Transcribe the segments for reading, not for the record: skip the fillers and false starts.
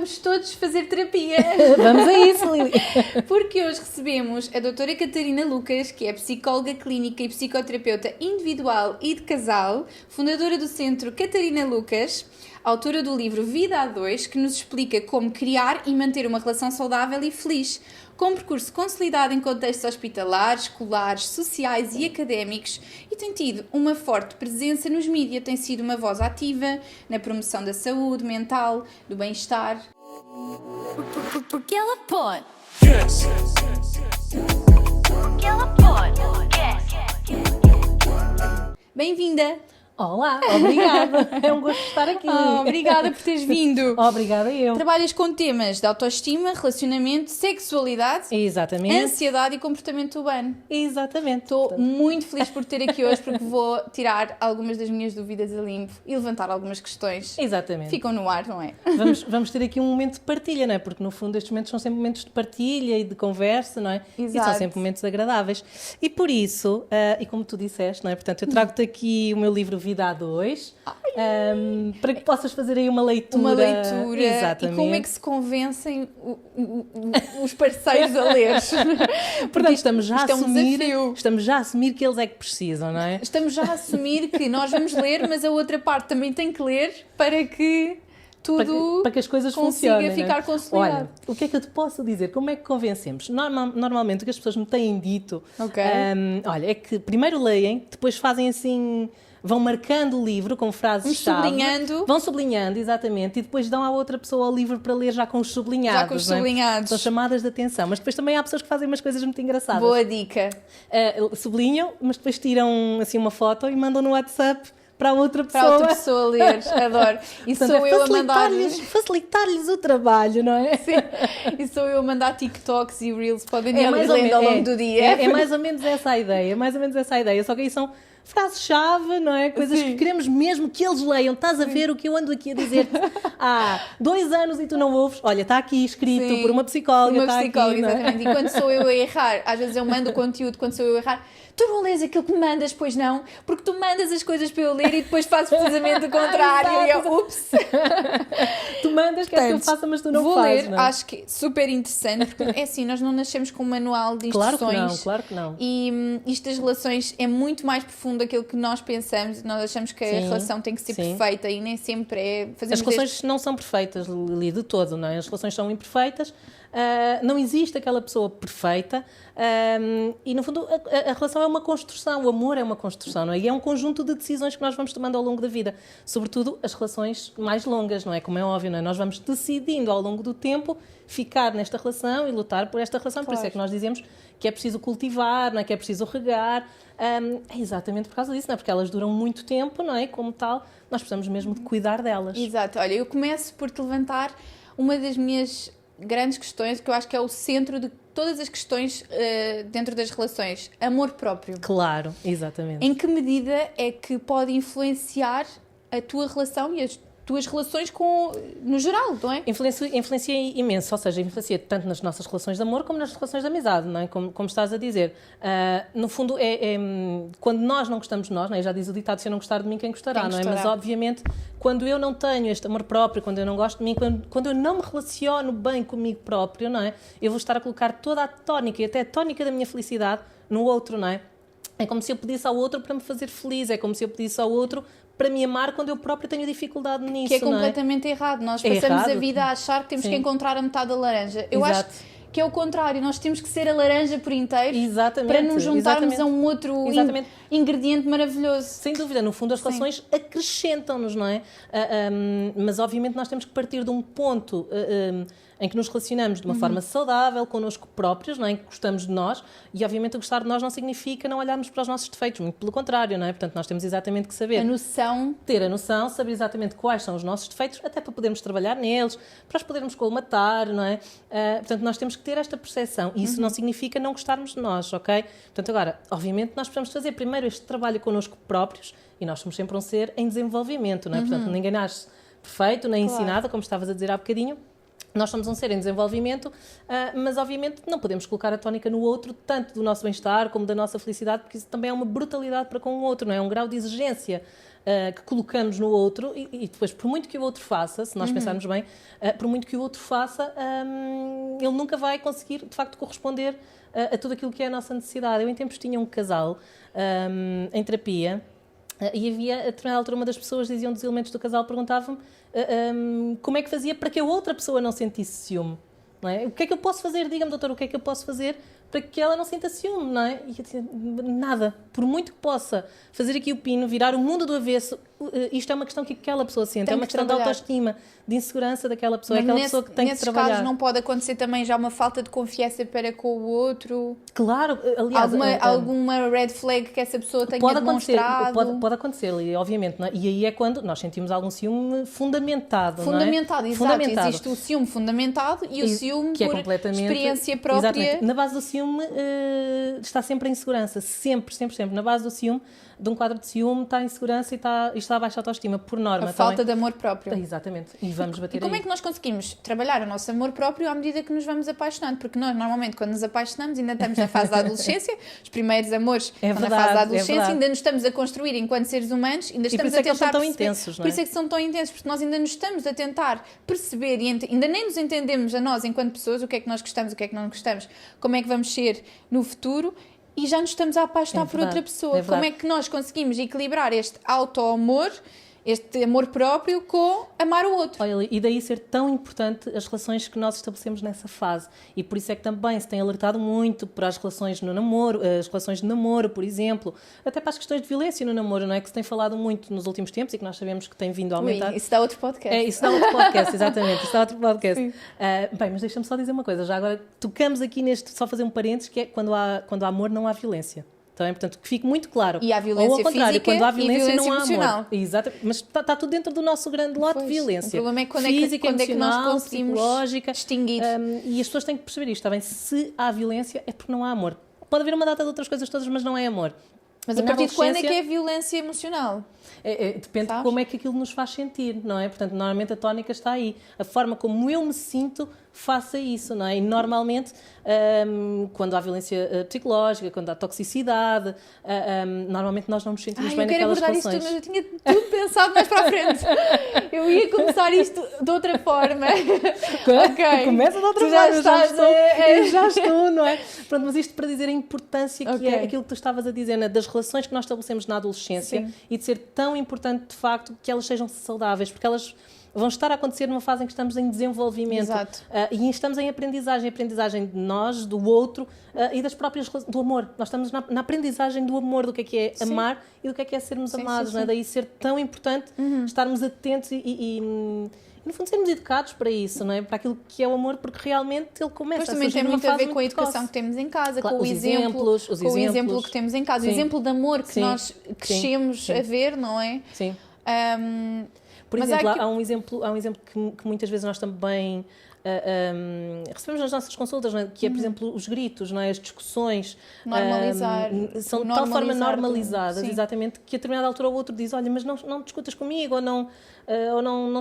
vamos todos fazer terapia. Vamos a isso, Lili. Porque hoje recebemos a doutora Catarina Lucas, que é psicóloga clínica e psicoterapeuta individual e de casal, fundadora do Centro Catarina Lucas, autora do livro Vida a Dois, que nos explica como criar e manter uma relação saudável e feliz, com um percurso consolidado em contextos hospitalares, escolares, sociais e académicos, e tem tido uma forte presença nos mídias, tem sido uma voz ativa na promoção da saúde mental, do bem-estar. Porque ela pode. Yes. Porque ela pode. Bem-vinda! Olá, obrigada. É um gosto estar aqui. Obrigada por teres vindo. Obrigada eu. Trabalhas com temas de autoestima, relacionamento, sexualidade, Exatamente. ansiedade e comportamento urbano. Exatamente. Estou muito feliz por ter aqui hoje porque vou tirar algumas das minhas dúvidas a limpo e levantar algumas questões. Exatamente. Ficam no ar, não é? Vamos ter aqui um momento de partilha, não é? Porque no fundo estes momentos são sempre momentos de partilha e de conversa, não é? Exato. E são sempre momentos agradáveis. E por isso, e como tu disseste, não é? Portanto, eu trago-te aqui o meu livro Vida a Dois, para que possas fazer aí uma leitura. Uma leitura. Exatamente. E como é que se convencem os parceiros a ler? Portanto, estamos já, isto é um desafio. estamos já a assumir que eles é que precisam, não é? Estamos já a assumir que nós vamos ler, mas a outra parte também tem que ler para que tudo para que as coisas consiga funcionem, ficar não é? consolidado. Olha, o que é que eu te posso dizer? Como é que convencemos? Normalmente o que as pessoas me têm dito, Ok. olha, é que primeiro leem, depois fazem assim, vão marcando o livro com frases-chave. Sublinhando. Vão sublinhando, exatamente, e depois dão à outra pessoa o livro para ler já com os sublinhados. Já com os não é? sublinhados. São chamadas de atenção, mas depois também há pessoas que fazem umas coisas muito engraçadas. Boa dica. Sublinham, mas depois tiram assim uma foto e mandam no WhatsApp para a outra pessoa. Para outra pessoa ler, adoro. E Portanto, sou eu a mandar. facilitar-lhes o trabalho, não é? Sim. E sou eu a mandar TikToks e Reels para o Daniel ir lendo ao longo do dia. É mais ou menos essa a ideia, Só que aí são frases-chave, não é? Coisas Sim. que queremos mesmo que eles leiam. Estás a ver o que eu ando aqui a dizer-te há 2 anos e tu não ouves? Olha, está aqui escrito Sim. por uma psicóloga. Uma está psicóloga, aqui, não é? exatamente. E quando sou eu a errar, às vezes eu mando o conteúdo, quando sou eu a errar, tu não lês aquilo que me mandas, pois não? Porque tu mandas as coisas para eu ler e depois fazes precisamente o contrário. E eu, ups! Tu mandas, queres que eu faça, mas tu não vou fazes. ler, não é? acho que é super interessante, porque é assim, nós não nascemos com um manual de Claro instruções. claro que não. E isto das relações é muito mais profundo daquilo que nós pensamos. Nós achamos que a Sim, relação tem que ser sim. perfeita e nem sempre é. As relações não são perfeitas, Lili, de todo, não é? As relações são imperfeitas, não existe aquela pessoa perfeita e, no fundo, a relação é uma construção, o amor é uma construção, não é? E é um conjunto de decisões que nós vamos tomando ao longo da vida, sobretudo as relações mais longas, não é? Como é óbvio, não é? Nós vamos decidindo ao longo do tempo ficar nesta relação e lutar por esta relação, por isso é que nós dizemos que é preciso cultivar, não é? Que é preciso regar, é exatamente por causa disso, não é? Porque elas duram muito tempo, não é? Como tal, nós precisamos mesmo de cuidar delas. Exato. Olha, eu começo por te levantar uma das minhas grandes questões, que eu acho que é o centro de todas as questões dentro das relações. Amor próprio. Claro, exatamente. Em que medida é que pode influenciar a tua relação e as tuas relações no geral, não é? Influencia imenso, ou seja, influencia tanto nas nossas relações de amor como nas relações de amizade, não é? Como estás a dizer. No fundo, quando nós não gostamos de nós, não é? Já diz o ditado, se eu não gostar de mim, quem gostará, não é? Mas, obviamente, quando eu não tenho este amor próprio, quando eu não gosto de mim, quando eu não me relaciono bem comigo próprio, não é? Eu vou estar a colocar toda a tónica e até a tónica da minha felicidade no outro, não é? É como se eu pedisse ao outro para me fazer feliz, é como se eu pedisse ao outro para me amar quando eu própria tenho dificuldade nisso, que é completamente errado. Nós passamos a vida a achar que temos que encontrar a metade da laranja. Eu acho que é o contrário. Nós temos que ser a laranja por inteiro para nos juntarmos a um outro ingrediente maravilhoso. Sem dúvida. No fundo, as relações acrescentam-nos, não é? Mas, obviamente, nós temos que partir de um ponto em que nos relacionamos de uma forma saudável, connosco próprios, não é? Em que gostamos de nós, e obviamente o gostar de nós não significa não olharmos para os nossos defeitos, muito pelo contrário, não é? Portanto, nós temos exatamente que saber. Ter a noção, saber exatamente quais são os nossos defeitos, até para podermos trabalhar neles, para os podermos colmatar, não é? Portanto, nós temos que ter esta percepção, e isso não significa não gostarmos de nós, ok? Portanto, agora, obviamente, nós precisamos fazer primeiro este trabalho connosco próprios, e nós somos sempre um ser em desenvolvimento, não é? Portanto, ninguém nasce perfeito, nem ensinado, como estavas a dizer há bocadinho. Nós somos um ser em desenvolvimento, mas obviamente não podemos colocar a tónica no outro, tanto do nosso bem-estar como da nossa felicidade, porque isso também é uma brutalidade para com o outro, não é? É um grau de exigência que colocamos no outro e depois, por muito que o outro faça, se nós pensarmos bem, por muito que o outro faça, ele nunca vai conseguir, de facto, corresponder a tudo aquilo que é a nossa necessidade. Eu, em tempos, tinha um casal em terapia e havia, a determinada altura, uma das pessoas dizia um dos elementos do casal, perguntava-me como é que fazia para que a outra pessoa não sentisse ciúme. Não é? O que é que eu posso fazer? Diga-me, doutor, o que é que eu posso fazer para que ela não sinta ciúme, não é? E eu dizia, nada. Por muito que possa fazer aqui o pino, virar o mundo do avesso, isto é uma questão que aquela pessoa sente, é uma questão de autoestima, de insegurança daquela pessoa, é aquela pessoa que tem que trabalhar. Nesses casos não pode acontecer também já uma falta de confiança para com o outro? Claro, aliás... Alguma red flag que essa pessoa tenha demonstrado? Pode acontecer, obviamente, não é? E aí é quando nós sentimos algum ciúme fundamentado, Fundamentado, não é? exato. Fundamentado. Existe o ciúme fundamentado e o ciúme que por é completamente, experiência própria. Exatamente. Na base do ciúme está sempre a insegurança, sempre. Na base do ciúme, de um quadro de ciúme, está a insegurança e está a baixa autoestima, por norma. A falta de amor próprio. Exatamente. E vamos bater E como aí. é que nós conseguimos trabalhar o nosso amor próprio à medida que nos vamos apaixonando? Porque nós, normalmente, quando nos apaixonamos, ainda estamos na fase da adolescência, os primeiros amores estão na fase da adolescência, ainda nos estamos a construir enquanto seres humanos, ainda estamos a tentar são tão intensos, não é? Por isso é que são tão intensos, porque nós ainda nos estamos a tentar perceber e ainda nem nos entendemos a nós, enquanto pessoas, o que é que nós gostamos, o que é que não gostamos, como é que vamos ser no futuro, e já nos estamos a apaixonar por outra pessoa. Como é que nós conseguimos equilibrar este auto-amor, este amor próprio, com amar o outro? Olha, e daí ser tão importante as relações que nós estabelecemos nessa fase. E por isso é que também se tem alertado muito para as relações no namoro, as relações de namoro, por exemplo, até para as questões de violência no namoro, não é? Que se tem falado muito nos últimos tempos e que nós sabemos que tem vindo a aumentar. Isso dá outro podcast. Isso dá outro podcast, exatamente. Isso dá outro podcast. Bem, mas deixa-me só dizer uma coisa. Já agora tocamos aqui neste, só fazer um parênteses, que é quando há amor não há violência. Também, portanto, que fique muito claro. E há violência ou ao contrário, física quando há violência, não há emocional. amor. Exato, mas está tudo dentro do nosso grande lote de violência. O problema é quando física, é que nós emocional, conseguimos psicológica, distinguir. E as pessoas têm que perceber isto, está bem? Se há violência, é porque não há amor. Pode haver uma data de outras coisas todas, mas não é amor. Mas a partir de quando é que é violência emocional? Depende de como é que aquilo nos faz sentir, não é? Portanto, normalmente a tónica está aí. A forma como eu me sinto face a isso, não é? E normalmente, quando há violência psicológica, quando há toxicidade, normalmente nós não nos sentimos bem naquelas relações. Eu quero abordar isto, mas eu tinha tudo pensado mais para a frente. Eu ia começar isto de outra forma. Okay. Começa de outra forma, eu já estou, não é? Pronto, mas isto para dizer a importância que é aquilo que tu estavas a dizer, né? Das relações que nós estabelecemos na adolescência. Sim. E de ser tão importante, de facto, que elas sejam saudáveis, porque elas vão estar a acontecer numa fase em que estamos em desenvolvimento. Exato. E estamos em aprendizagem de nós, do outro e das próprias do amor. Nós estamos na aprendizagem do amor, do que é amar e do que é sermos amados. Não é? Daí ser tão importante estarmos atentos e no fundo sermos educados para isso, não é? Para aquilo que é o amor, porque realmente ele começa a surgir numa fase muito precoce. Também tem muito a ver com a educação que temos em casa, claro, com o exemplo que temos em casa, o exemplo de amor que nós crescemos a ver, não é? Sim. Por exemplo, há um exemplo que muitas vezes nós também recebemos nas nossas consultas, não é? Que é, por exemplo, os gritos, não é? As discussões. São de tal forma normalizadas, exatamente, que a determinada altura o outro diz, olha, mas não discutas comigo, ou não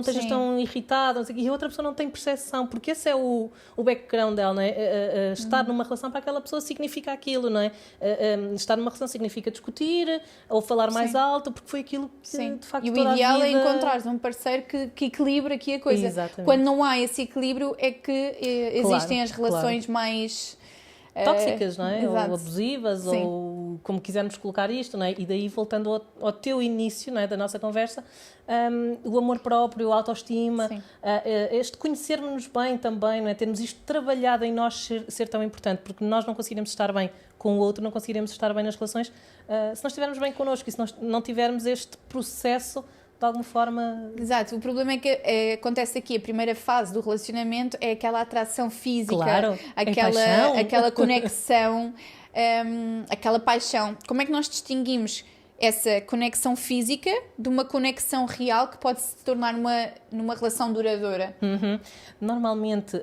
estejas tão irritado, e a outra pessoa não tem percepção, porque esse é o background dela, não é? Estar numa relação para aquela pessoa significa aquilo, não é? Estar numa relação significa discutir, ou falar mais alto, porque foi aquilo que, de facto, toda a vida... E o ideal é encontrar um parceiro que equilibre aqui a coisa. Exatamente. Quando não há esse equilíbrio, é que existem as relações mais... tóxicas, não é? Exato. Ou abusivas, ou como quisermos colocar isto, não é? E daí, voltando ao teu início, não é? Da nossa conversa, o amor próprio, a autoestima, este conhecermos-nos bem também, não é? Termos isto trabalhado em nós ser tão importante, porque nós não conseguiremos estar bem com o outro, não conseguiremos estar bem nas relações, se nós estivermos bem connosco e se nós não tivermos este processo de alguma forma... Exato, o problema é que acontece aqui, a primeira fase do relacionamento é aquela atração física, claro, aquela conexão, aquela paixão. Como é que nós distinguimos essa conexão física de uma conexão real que pode se tornar numa relação duradoura? Normalmente,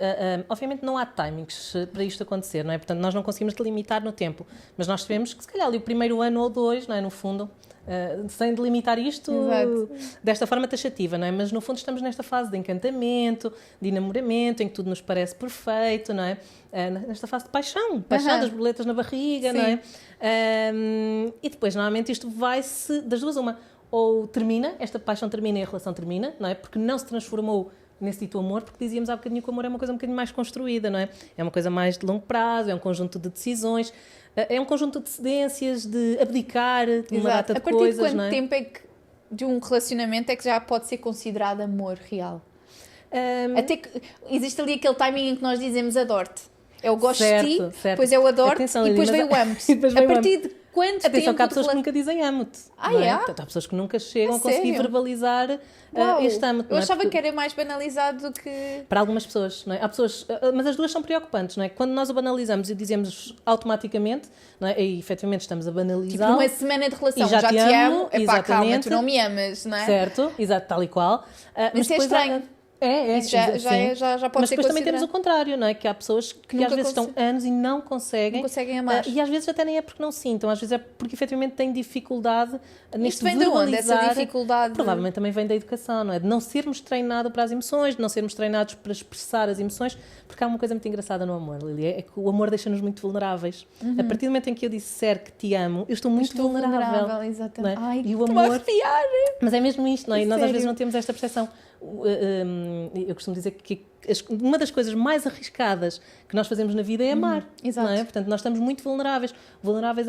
obviamente não há timings para isto acontecer, não é? Portanto, nós não conseguimos delimitar no tempo, mas nós sabemos que se calhar ali o primeiro ano ou dois, não é? No fundo... sem delimitar isto desta forma taxativa, não é? Mas no fundo estamos nesta fase de encantamento, de enamoramento, em que tudo nos parece perfeito, não é? Nesta fase de paixão das borboletas na barriga, não é? E depois normalmente isto vai-se das duas uma, ou termina, esta paixão termina e a relação termina, não é? Porque não se transformou nesse dito amor, porque dizíamos há bocadinho que o amor é uma coisa um bocadinho mais construída, não é? É uma coisa mais de longo prazo, é um conjunto de decisões, é um conjunto de cedências, de abdicar de uma data de coisas, A partir de não quanto é? tempo é que de um relacionamento é que já pode ser considerado amor real? Até que existe ali aquele timing em que nós dizemos adoro-te. Eu gosto de ti, depois eu adoro-te Atenção, e depois Lili, vem o amo-te. e depois A vem o partir amo-te. de quanto Atenção tempo que há de pessoas que nunca dizem amo-te. Ah, não é? é? Portanto, há pessoas que nunca chegam A a conseguir sério? verbalizar Uau, este amo-te. eu não é? achava Porque- que era mais banalizado do que... Para algumas pessoas, não é? Há pessoas, mas as duas são preocupantes, não é? Quando nós o banalizamos e dizemos automaticamente, não é? E efetivamente estamos a Tipo, banalizá-lo. numa semana de relação, E já já te te amo, amo, epá, calma, exatamente. tu não me amas, não é? Certo, exato, tal e qual. Mas isso é depois há- estranho. Isso já sim. pode Mas ser depois também temos considerado. o contrário, não é? Que há pessoas que nunca às vezes estão anos e não conseguem. Não conseguem amar. E às vezes até nem é porque não sintam, às vezes é porque efetivamente têm dificuldade neste Isto vem de onde, essa verbalizar. dificuldade? Provavelmente também vem da educação, não é? De não sermos treinados para as emoções, de não sermos treinados para expressar as emoções, porque há uma coisa muito engraçada no amor, Lili, é que o amor deixa-nos muito vulneráveis. A partir do momento em que eu disser que te amo, eu estou muito vulnerável. exatamente. não é? Ai, E o estou-me a amor. arrepiar. Mas é mesmo isto, não é? E nós às Sério? vezes não temos esta percepção. Eu costumo dizer que uma das coisas mais arriscadas que nós fazemos na vida é amar. exato. Não é? Portanto, nós estamos muito vulneráveis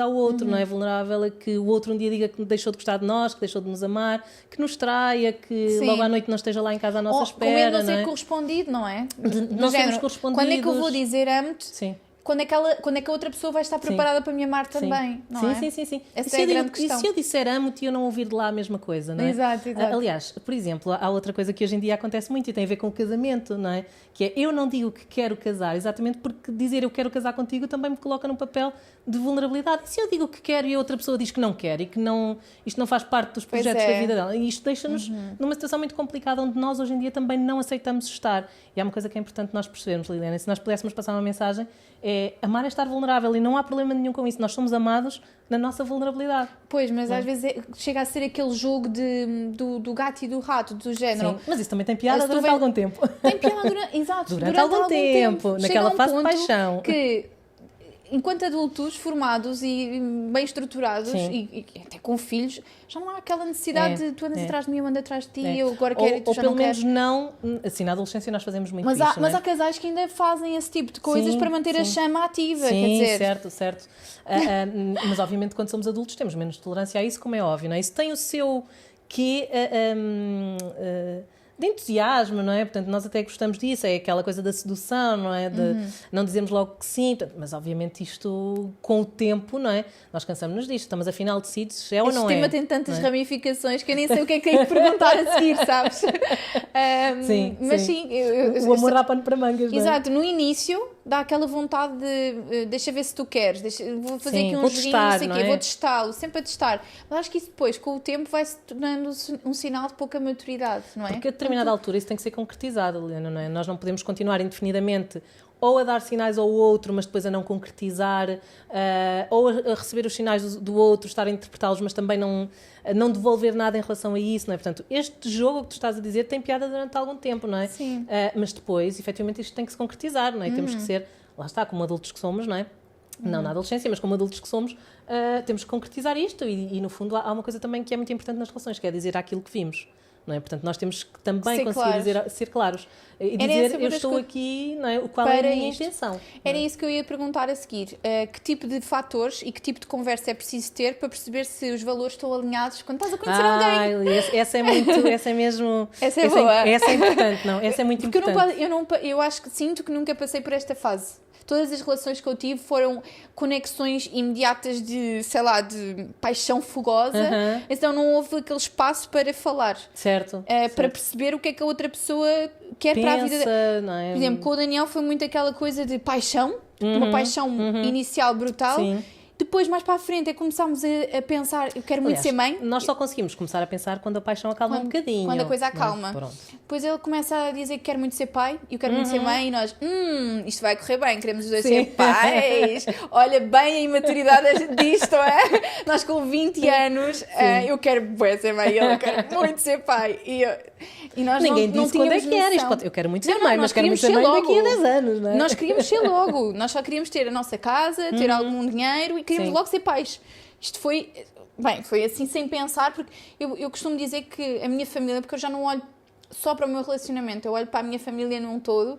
ao outro, não é? Vulnerável a que o outro um dia diga que deixou de gostar de nós, que deixou de nos amar, que nos traia, que Sim. logo à noite não esteja lá em casa à nossa Com medo espera. de não ser não é? correspondido, não é? De Do não sermos género, correspondidos. Quando é que eu vou dizer amo-te? Sim. Quando é que a outra pessoa vai estar preparada para me amar também, não é? Sim. Essa E se é a eu digo- grande questão. E se eu disser amo-te e eu não ouvir de lá a mesma coisa, não é? Exato. Aliás, por exemplo, há outra coisa que hoje em dia acontece muito e tem a ver com o casamento, não é? Que é, eu não digo que quero casar, exatamente porque dizer eu quero casar contigo também me coloca num papel de vulnerabilidade. E se eu digo que quero e a outra pessoa diz que não quer e que não, isto não faz parte dos Pois projetos é. da vida dela, e isto deixa-nos numa situação muito complicada onde nós hoje em dia também não aceitamos estar. E há uma coisa que é importante nós percebermos, Liliana, se nós pudéssemos passar uma mensagem, é amar é estar vulnerável e não há problema nenhum com isso. Nós somos amados na nossa vulnerabilidade. Pois, mas às vezes chega a ser aquele jogo do gato e do rato, do género. Sim, mas isso também tem piada Se tu durante vem- algum tempo. Tem piada exato, Durante algum tempo, Chega naquela a um fase de ponto paixão. Que, enquanto adultos formados e bem estruturados Sim. e até com filhos, já não há aquela necessidade de tu andas atrás de mim, eu ando atrás de ti, É. eu agora quero e tu ou já pelo não menos queres. não, assim, na adolescência nós fazemos muito Mas, isto, mas não é? há casais que ainda fazem esse tipo de coisas Sim, para manter a sim. chama ativa, Sim, quer dizer... certo. Mas obviamente quando somos adultos temos menos tolerância a isso, como é óbvio, não é? Isso tem o seu quê de entusiasmo, não é? Portanto, nós até gostamos disso, é aquela coisa da sedução, não é? De não dizermos logo que sim, portanto, mas obviamente isto, com o tempo, não é? Nós cansamos-nos disto, estamos afinal decididos, é ou Este não é? tema tem tantas não é? ramificações que eu nem sei o que é perguntar a seguir, sabes? Sim, mas sim. sim, O amor dá pano para mangas, não é? exato, no início dá aquela vontade de deixa ver se tu queres, vou fazer Sim, aqui um vou joguinho, testar, não sei o não quê, é? vou testá-lo, sempre a testar. Mas acho que isso depois, com o tempo, vai se tornando um sinal de pouca maturidade, não é? Porque a determinada altura isso tem que ser concretizado, Helena, não é? Nós não podemos continuar indefinidamente ou a dar sinais ao outro, mas depois a não concretizar, ou a receber os sinais do outro, estar a interpretá-los, mas também não devolver nada em relação a isso, não é? Portanto, este jogo que tu estás a dizer tem piada durante algum tempo, não é? Sim. Mas depois, efetivamente, isto tem que se concretizar, não é? Temos que ser, lá está, como adultos que somos, não é? Não na adolescência, mas como adultos que somos, temos que concretizar isto e no fundo, há uma coisa também que é muito importante nas relações, que é dizer aquilo que vimos. Não é? Portanto, nós temos que também Ser conseguir claros. ser claros e Era essa dizer uma eu das estou coisas- aqui, não é? Qual é a para minha isto. intenção. Era isso que eu ia perguntar a seguir. Que tipo de fatores e que tipo de conversa é preciso ter para perceber se os valores estão alinhados quando estás a conhecer alguém? Essa é muito, essa é mesmo, Essa é boa. essa é importante, não? Essa é muito Porque importante. eu acho que sinto que nunca passei por esta fase. Todas as relações que eu tive foram conexões imediatas de, sei lá, de paixão fogosa. Uhum. Então não houve aquele espaço para falar. Certo. Para perceber o que é que a outra pessoa quer para a vida. Pensa, não é? Por exemplo, com o Daniel foi muito aquela coisa de paixão, uma paixão inicial brutal. Sim. Depois, mais para a frente, é que começámos a pensar, eu quero muito Aliás, ser mãe. Nós só conseguimos começar a pensar quando a paixão acalma um bocadinho. Quando a coisa não é? acalma. Pronto. Depois ele começa a dizer que quer muito ser pai e eu quero muito ser mãe e nós, isto vai correr bem, queremos os dois Sim. ser pais. Olha bem a imaturidade disto, é? Nós com 20 anos, eu quero bué ser mãe e ele quer muito ser pai. E nós Ninguém não disse quando é tínhamos que era. noção. Eu quero muito ser Não, mãe, nós mas quero muito queríamos ser mãe ser daqui a logo. 10 anos, não é? Nós queríamos ser logo, nós só queríamos ter a nossa casa, ter algum dinheiro e queríamos Sim. logo ser pais. Isto foi, bem, foi assim sem pensar, porque eu costumo dizer que a minha família, porque eu já não olho só para o meu relacionamento, eu olho para a minha família num todo.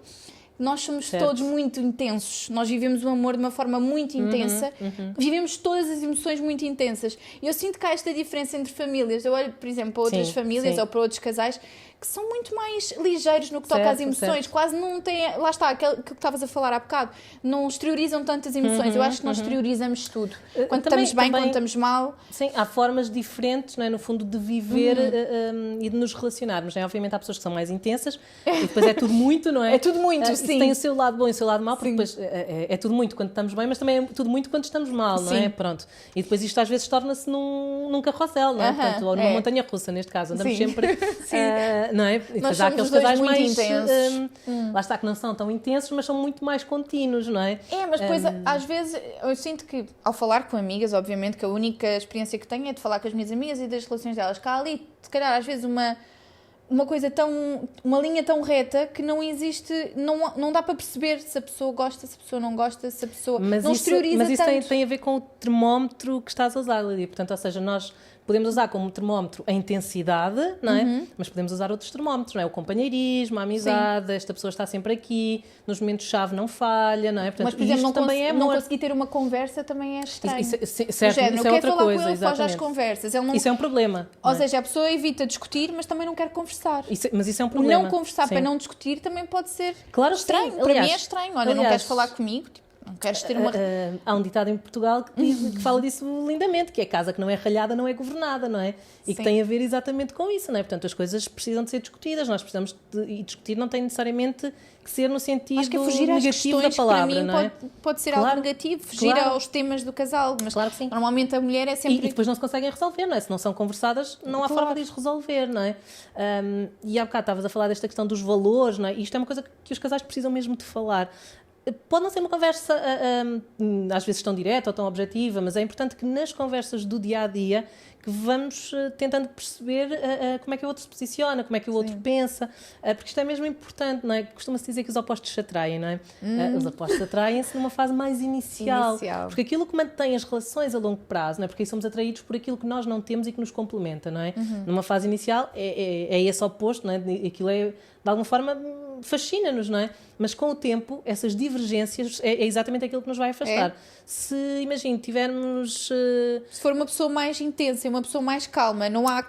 Nós somos todos muito intensos, nós vivemos o amor de uma forma muito intensa, vivemos todas as emoções muito intensas. E eu sinto que há esta diferença entre famílias. Eu olho, por exemplo, para outras famílias ou para outros casais que são muito mais ligeiros no que toca às emoções, quase não têm, lá está, aquilo que estavas a falar há bocado, não exteriorizam tantas emoções. Eu acho que nós exteriorizamos tudo. Quando estamos bem, quando estamos mal. Sim, há formas diferentes, não é, no fundo, de viver e de nos relacionarmos. Não é? Obviamente há pessoas que são mais intensas e depois é tudo muito, não é? É tudo muito, sim. Tem o seu lado bom e o seu lado mau, porque depois é tudo muito quando estamos bem, mas também é tudo muito quando estamos mal, não é? Pronto. E depois isto às vezes torna-se num carrossel, não é? Portanto, ou numa montanha-russa, neste caso. Andamos sempre... não é? E depois há aqueles casais mais intensos. Lá está, que não são tão intensos, mas são muito mais contínuos, não é? Mas depois, às vezes, eu sinto que, ao falar com amigas, obviamente que a única experiência que tenho é de falar com as minhas amigas e das relações delas. Que há ali, se calhar, às vezes, uma coisa uma linha tão reta que não existe, não dá para perceber se a pessoa gosta, se a pessoa não gosta, se a pessoa não exterioriza tanto. Mas isso tem a ver com o termómetro que estás a usar, Lídia. Portanto, ou seja, nós podemos usar como termómetro a intensidade, não é? Mas podemos usar outros termómetros, não é? O companheirismo, a amizade, esta pessoa está sempre aqui, nos momentos-chave não falha, não é? Portanto, mas, por exemplo, não é conseguir ter uma conversa também é estranho. Certo, isso é outra coisa, ele foge às conversas. Ele não... Isso é um problema. Ou seja, a pessoa evita discutir, mas também não quer conversar. Mas isso é um problema. O não conversar para não discutir também pode ser estranho. Sim. Para mim é estranho. Olha, não queres falar comigo? Não queres ter uma... Há um ditado em Portugal que fala disso lindamente, que é casa que não é ralhada não é governada, não é? E que tem a ver exatamente com isso, não é? Portanto, as coisas precisam de ser discutidas, nós precisamos e discutir não tem necessariamente que ser no sentido Acho que é fugir negativo da palavra, para mim não é? pode ser algo negativo, fugir aos temas do casal, mas claro que sim. Normalmente a mulher é sempre... E depois não se conseguem resolver, não é? Se não são conversadas, não há forma de as resolver, não é? E há bocado estavas a falar desta questão dos valores, não é? E isto é uma coisa que os casais precisam mesmo de falar. Pode não ser uma conversa às vezes tão direta ou tão objetiva, mas é importante que nas conversas do dia-a-dia que vamos tentando perceber como é que o outro se posiciona, como é que o outro pensa, porque isto é mesmo importante, não é? Costuma-se dizer que os opostos se atraem, não é? Os opostos atraem-se numa fase mais inicial, porque aquilo que mantém as relações a longo prazo, não é? Porque aí somos atraídos por aquilo que nós não temos e que nos complementa, não é? Numa fase inicial é esse oposto, não é? Aquilo é, de alguma forma, fascina-nos, não é? Mas com o tempo, essas divergências é exatamente aquilo que nos vai afastar. Se, imagine, tivermos... Se for uma pessoa mais intensa, uma pessoa mais calma, não há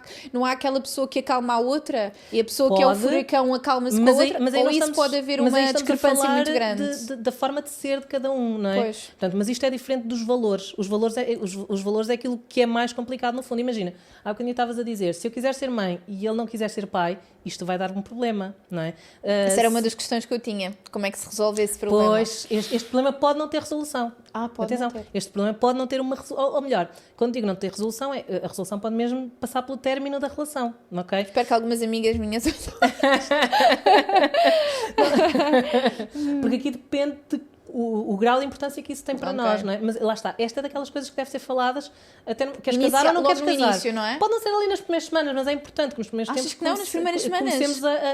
aquela pessoa que acalma a outra e a pessoa que é o furacão acalma-se com a outra, ou isso pode haver uma discrepância muito grande. Da forma de ser de cada um, não é? Pois. Portanto, mas isto é diferente dos valores. Os valores é aquilo que é mais complicado no fundo. Imagina, há bocadinho estavas a dizer, se eu quiser ser mãe e ele não quiser ser pai, isto vai dar um problema, não é? Essa era uma das questões que eu tinha. Como é que se resolve esse problema? Pois, este problema pode não ter resolução. Pode. Atenção, este problema pode não ter uma resolução. Ou melhor, quando digo não ter resolução, a resolução pode mesmo passar pelo término da relação, ok? Espero que algumas amigas minhas... Porque aqui depende de o grau de importância que isso tem para nós, não é? Mas lá está, esta é daquelas coisas que devem ser faladas até queres casar ou não queres casar. Início, não é? Pode não ser ali nas primeiras semanas, mas é importante que nos primeiros tempos... Achas que não? Nas primeiras semanas?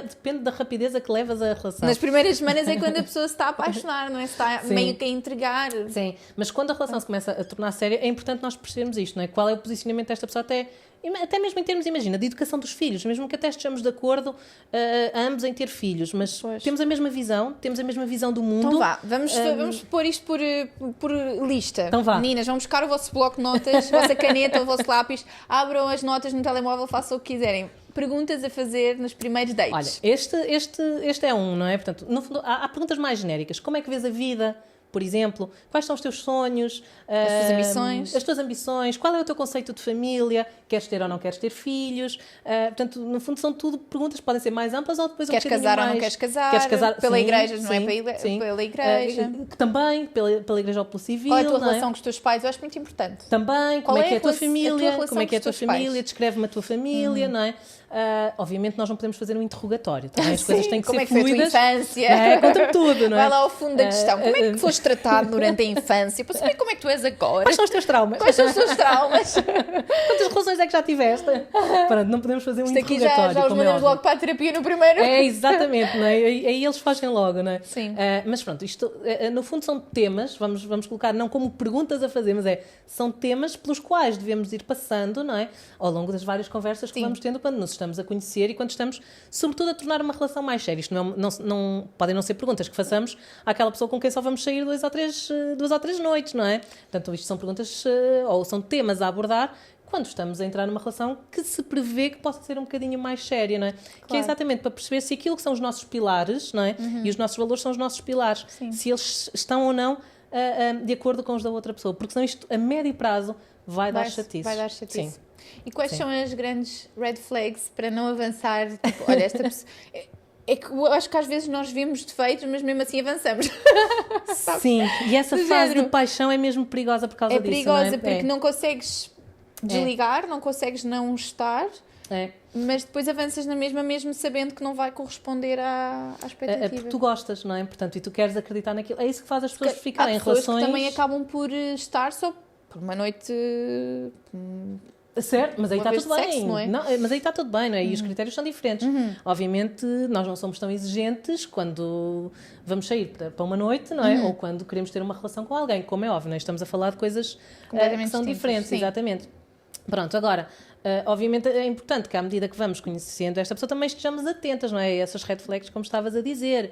Depende da rapidez a que levas a relação. Nas primeiras semanas é quando a pessoa se está a apaixonar, não é? Se está meio que a entregar. Sim, mas quando a relação se começa a tornar séria, é importante nós percebermos isto, não é? Qual é o posicionamento desta pessoa até mesmo em termos, imagina, de educação dos filhos, mesmo que até estejamos de acordo ambos em ter filhos, mas temos a mesma visão do mundo. Então vá, vamos pôr isto por lista. Então vá. Meninas, vão buscar o vosso bloco de notas, a vossa caneta, o vosso lápis, abram as notas no telemóvel, façam o que quiserem. Perguntas a fazer nos primeiros dates. Olha, este é um, não é? Portanto, no fundo, há perguntas mais genéricas. Como é que vês a vida? Por exemplo, quais são os teus sonhos? As tuas ambições? Qual é o teu conceito de família? Queres ter ou não queres ter filhos? Portanto, no fundo, são tudo perguntas que podem ser mais amplas ou depois queres um bocadinho casar mais... ou não queres casar? Pela igreja, não é? Pela igreja. Também, pela igreja ou pelo civil. Qual é a tua relação com os teus pais? Eu acho muito importante. Também, como é que é a tua família? Como é que é a tua família? Descreve-me a tua família, não é? Obviamente nós não podemos fazer um interrogatório, também as coisas têm que como ser é que foi a tua fluidas. infância? Conta tudo, não é? Vai lá ao fundo da questão. Como é que foste tratado durante a infância? Para saber como é que tu és agora. Quais são os teus traumas? Quais são os teus traumas? Quantas relações é que já tiveste? Pronto, não podemos fazer um Isto aqui interrogatório. já os como é mandamos óbvio. logo para a terapia no primeiro. É, exatamente, não é? Aí eles fogem logo, não é? Sim. Mas pronto, isto no fundo são temas, vamos colocar não como perguntas a fazer, mas são temas pelos quais devemos ir passando, não é? Ao longo das várias conversas que Sim. vamos tendo quando nos estamos a conhecer e quando estamos, sobretudo, a tornar uma relação mais séria. Isto não podem não ser perguntas que façamos àquela pessoa com quem só vamos sair 2 ou 3 noites, não é? Portanto, isto são perguntas ou são temas a abordar quando estamos a entrar numa relação que se prevê que possa ser um bocadinho mais séria, não é? Que é exatamente para perceber se aquilo que são os nossos pilares, não é? E os nossos valores são os nossos pilares. Sim. Se eles estão ou não de acordo com os da outra pessoa. Porque senão isto, a médio prazo, vai dar chatice. Vai dar chatice. Sim. E quais Sim. são as grandes red flags para não avançar? Tipo, olha, esta pessoa... É que eu acho que às vezes nós vemos defeitos, mas mesmo assim avançamos. Sim, e essa Do fase género. de paixão é mesmo perigosa por causa É disso, perigosa não é? porque não consegues desligar, não consegues não estar, É. mas depois avanças na mesma, mesmo sabendo que não vai corresponder à expectativa. É porque tu gostas, não é? Portanto, e tu queres acreditar naquilo. É isso que faz as pessoas Há ficarem em pessoas relações... que também acabam por estar só por uma noite... Certo, mas aí Uma está vez tudo de bem. sexo, não é? Mas aí está tudo bem, não é? E os critérios são diferentes. Obviamente, nós não somos tão exigentes quando vamos sair para uma noite, não é? Ou quando queremos ter uma relação com alguém, como é óbvio, não é? Estamos a falar de coisas que Completamente são distintas, diferentes, sim. exatamente. Pronto, agora, obviamente é importante que à medida que vamos conhecendo esta pessoa também estejamos atentas, não é? A essas red flags, como estavas a dizer.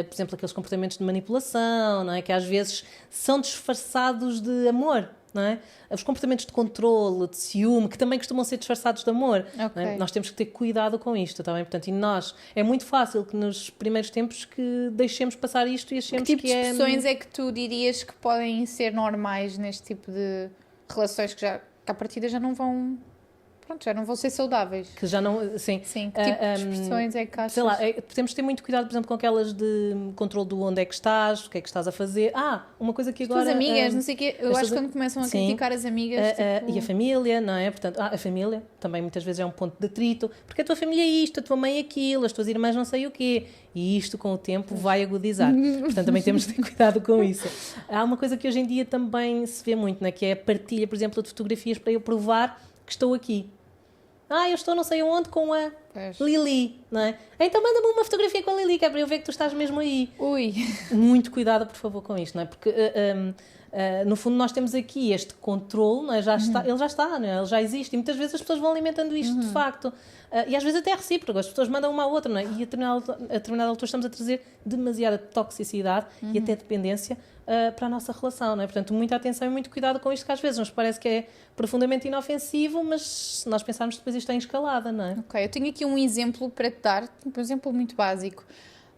Por exemplo, aqueles comportamentos de manipulação, não é? Que às vezes são disfarçados de amor, não é? Os comportamentos de controle, de ciúme, que também costumam ser disfarçados de amor. Ok. Não é? Nós temos que ter cuidado com isto, está bem? Portanto, e nós, é muito fácil que nos primeiros tempos que deixemos passar isto e Que achemos tipo que de é... expressões é que tu dirias que podem ser normais neste tipo de relações que à partida já não vão... Pronto, já não vão ser saudáveis? Que já não... Sim. Sim, que tipo de expressões é que achas? Sei lá, temos de ter muito cuidado, por exemplo, com aquelas de controle do onde é que estás, o que é que estás a fazer. Uma coisa que As agora... tuas amigas, não sei o quê. Eu as acho tuas- que quando começam a Sim. criticar as amigas, tipo... E a família, não é? Portanto, a família também muitas vezes é um ponto de atrito, porque a tua família é isto, a tua mãe é aquilo, as tuas irmãs não sei o quê. E isto, com o tempo, vai agudizar. Portanto, também temos de ter cuidado com isso. Há uma coisa que hoje em dia também se vê muito, não é? Que é a partilha, por exemplo, de fotografias para eu provar que estou aqui. Eu estou não sei onde com a Pois. Lili, não é? Então manda-me uma fotografia com a Lili, que é para eu ver que tu estás mesmo aí. Ui, Muito cuidado, por favor, com isto, não é? Porque, no fundo, nós temos aqui este controle, não é? Ele já está, não é? Ele já existe. E muitas vezes as pessoas vão alimentando isto de facto. E às vezes até é recíproco, as pessoas mandam uma à outra, não é? E a determinada altura estamos a trazer demasiada toxicidade e até dependência para a nossa relação, não é? Portanto, muita atenção e muito cuidado com isto, que às vezes nos parece que é profundamente inofensivo, mas se nós pensarmos depois isto é em escalada, não é? ok. Eu tenho aqui um exemplo para te dar, um exemplo muito básico.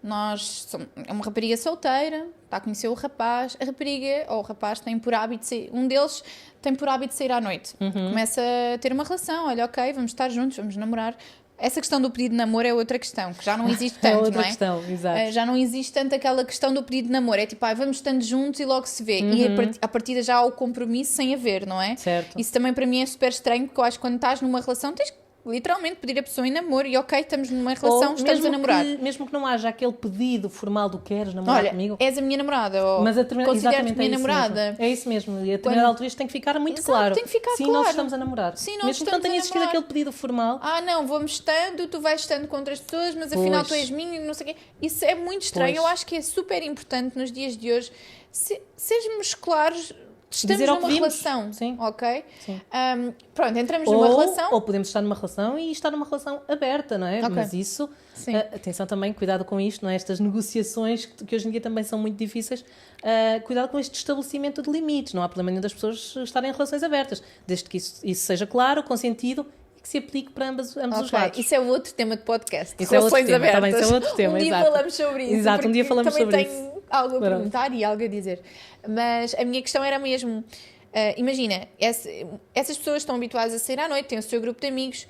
É uma rapariga solteira, está a conhecer o rapaz, a rapariga ou o rapaz tem por hábito de sair, um deles tem por hábito de sair à noite. Começa a ter uma relação, olha, ok, vamos estar juntos, vamos namorar. Essa questão do pedido de namoro é outra questão, que já não existe tanto, É outra não é? questão, exato. Já não existe tanto aquela questão do pedido de namoro. É tipo, vamos estando juntos e logo se vê. E a partida já há o compromisso sem haver, não é? Certo. Isso também para mim é super estranho, porque eu acho que quando estás numa relação tens que literalmente pedir a pessoa em namoro e ok, estamos numa relação, Ou estamos a namorar. mesmo que não haja aquele pedido formal do queres namorar Olha, comigo. és a minha namorada, ou Mas considero-te exatamente minha é isso namorada. mesmo. É isso mesmo. E a determinada altura isto tem que ficar muito Exato, claro. tem que ficar Sim, claro. nós estamos a namorar. Sim, nós mesmo que não estamos tenha a existido namorar. aquele pedido formal. Não, vamos estando, tu vais estando com outras pessoas, mas afinal Pois. tu és minha e não sei o quê. Isso é muito estranho. Pois. Eu acho que é super importante nos dias de hoje sermos claros. Estamos Dizer ao que numa vimos. relação, Sim. ok? Sim. Pronto, entramos numa relação. Ou podemos estar numa relação e estar numa relação aberta, não é? Ok. Mas isso, Sim. atenção também, cuidado com isto, não é? Estas negociações que hoje em dia também são muito difíceis, cuidado com este estabelecimento de limites. Não há problema nenhum das pessoas estarem em relações abertas, desde que isso seja claro, consentido e que se aplique para ambos os Ok, lados. isso é outro tema de podcast. Isso é outro Relações tema, abertas. também, isso é outro tema, Um dia exato. falamos sobre isso. Exato, um dia porque falamos também sobre tenho isso. algo a Pronto. perguntar e algo a dizer. Mas a minha questão era mesmo, imagina, essas pessoas estão habituadas a sair à noite, têm o seu grupo de amigos.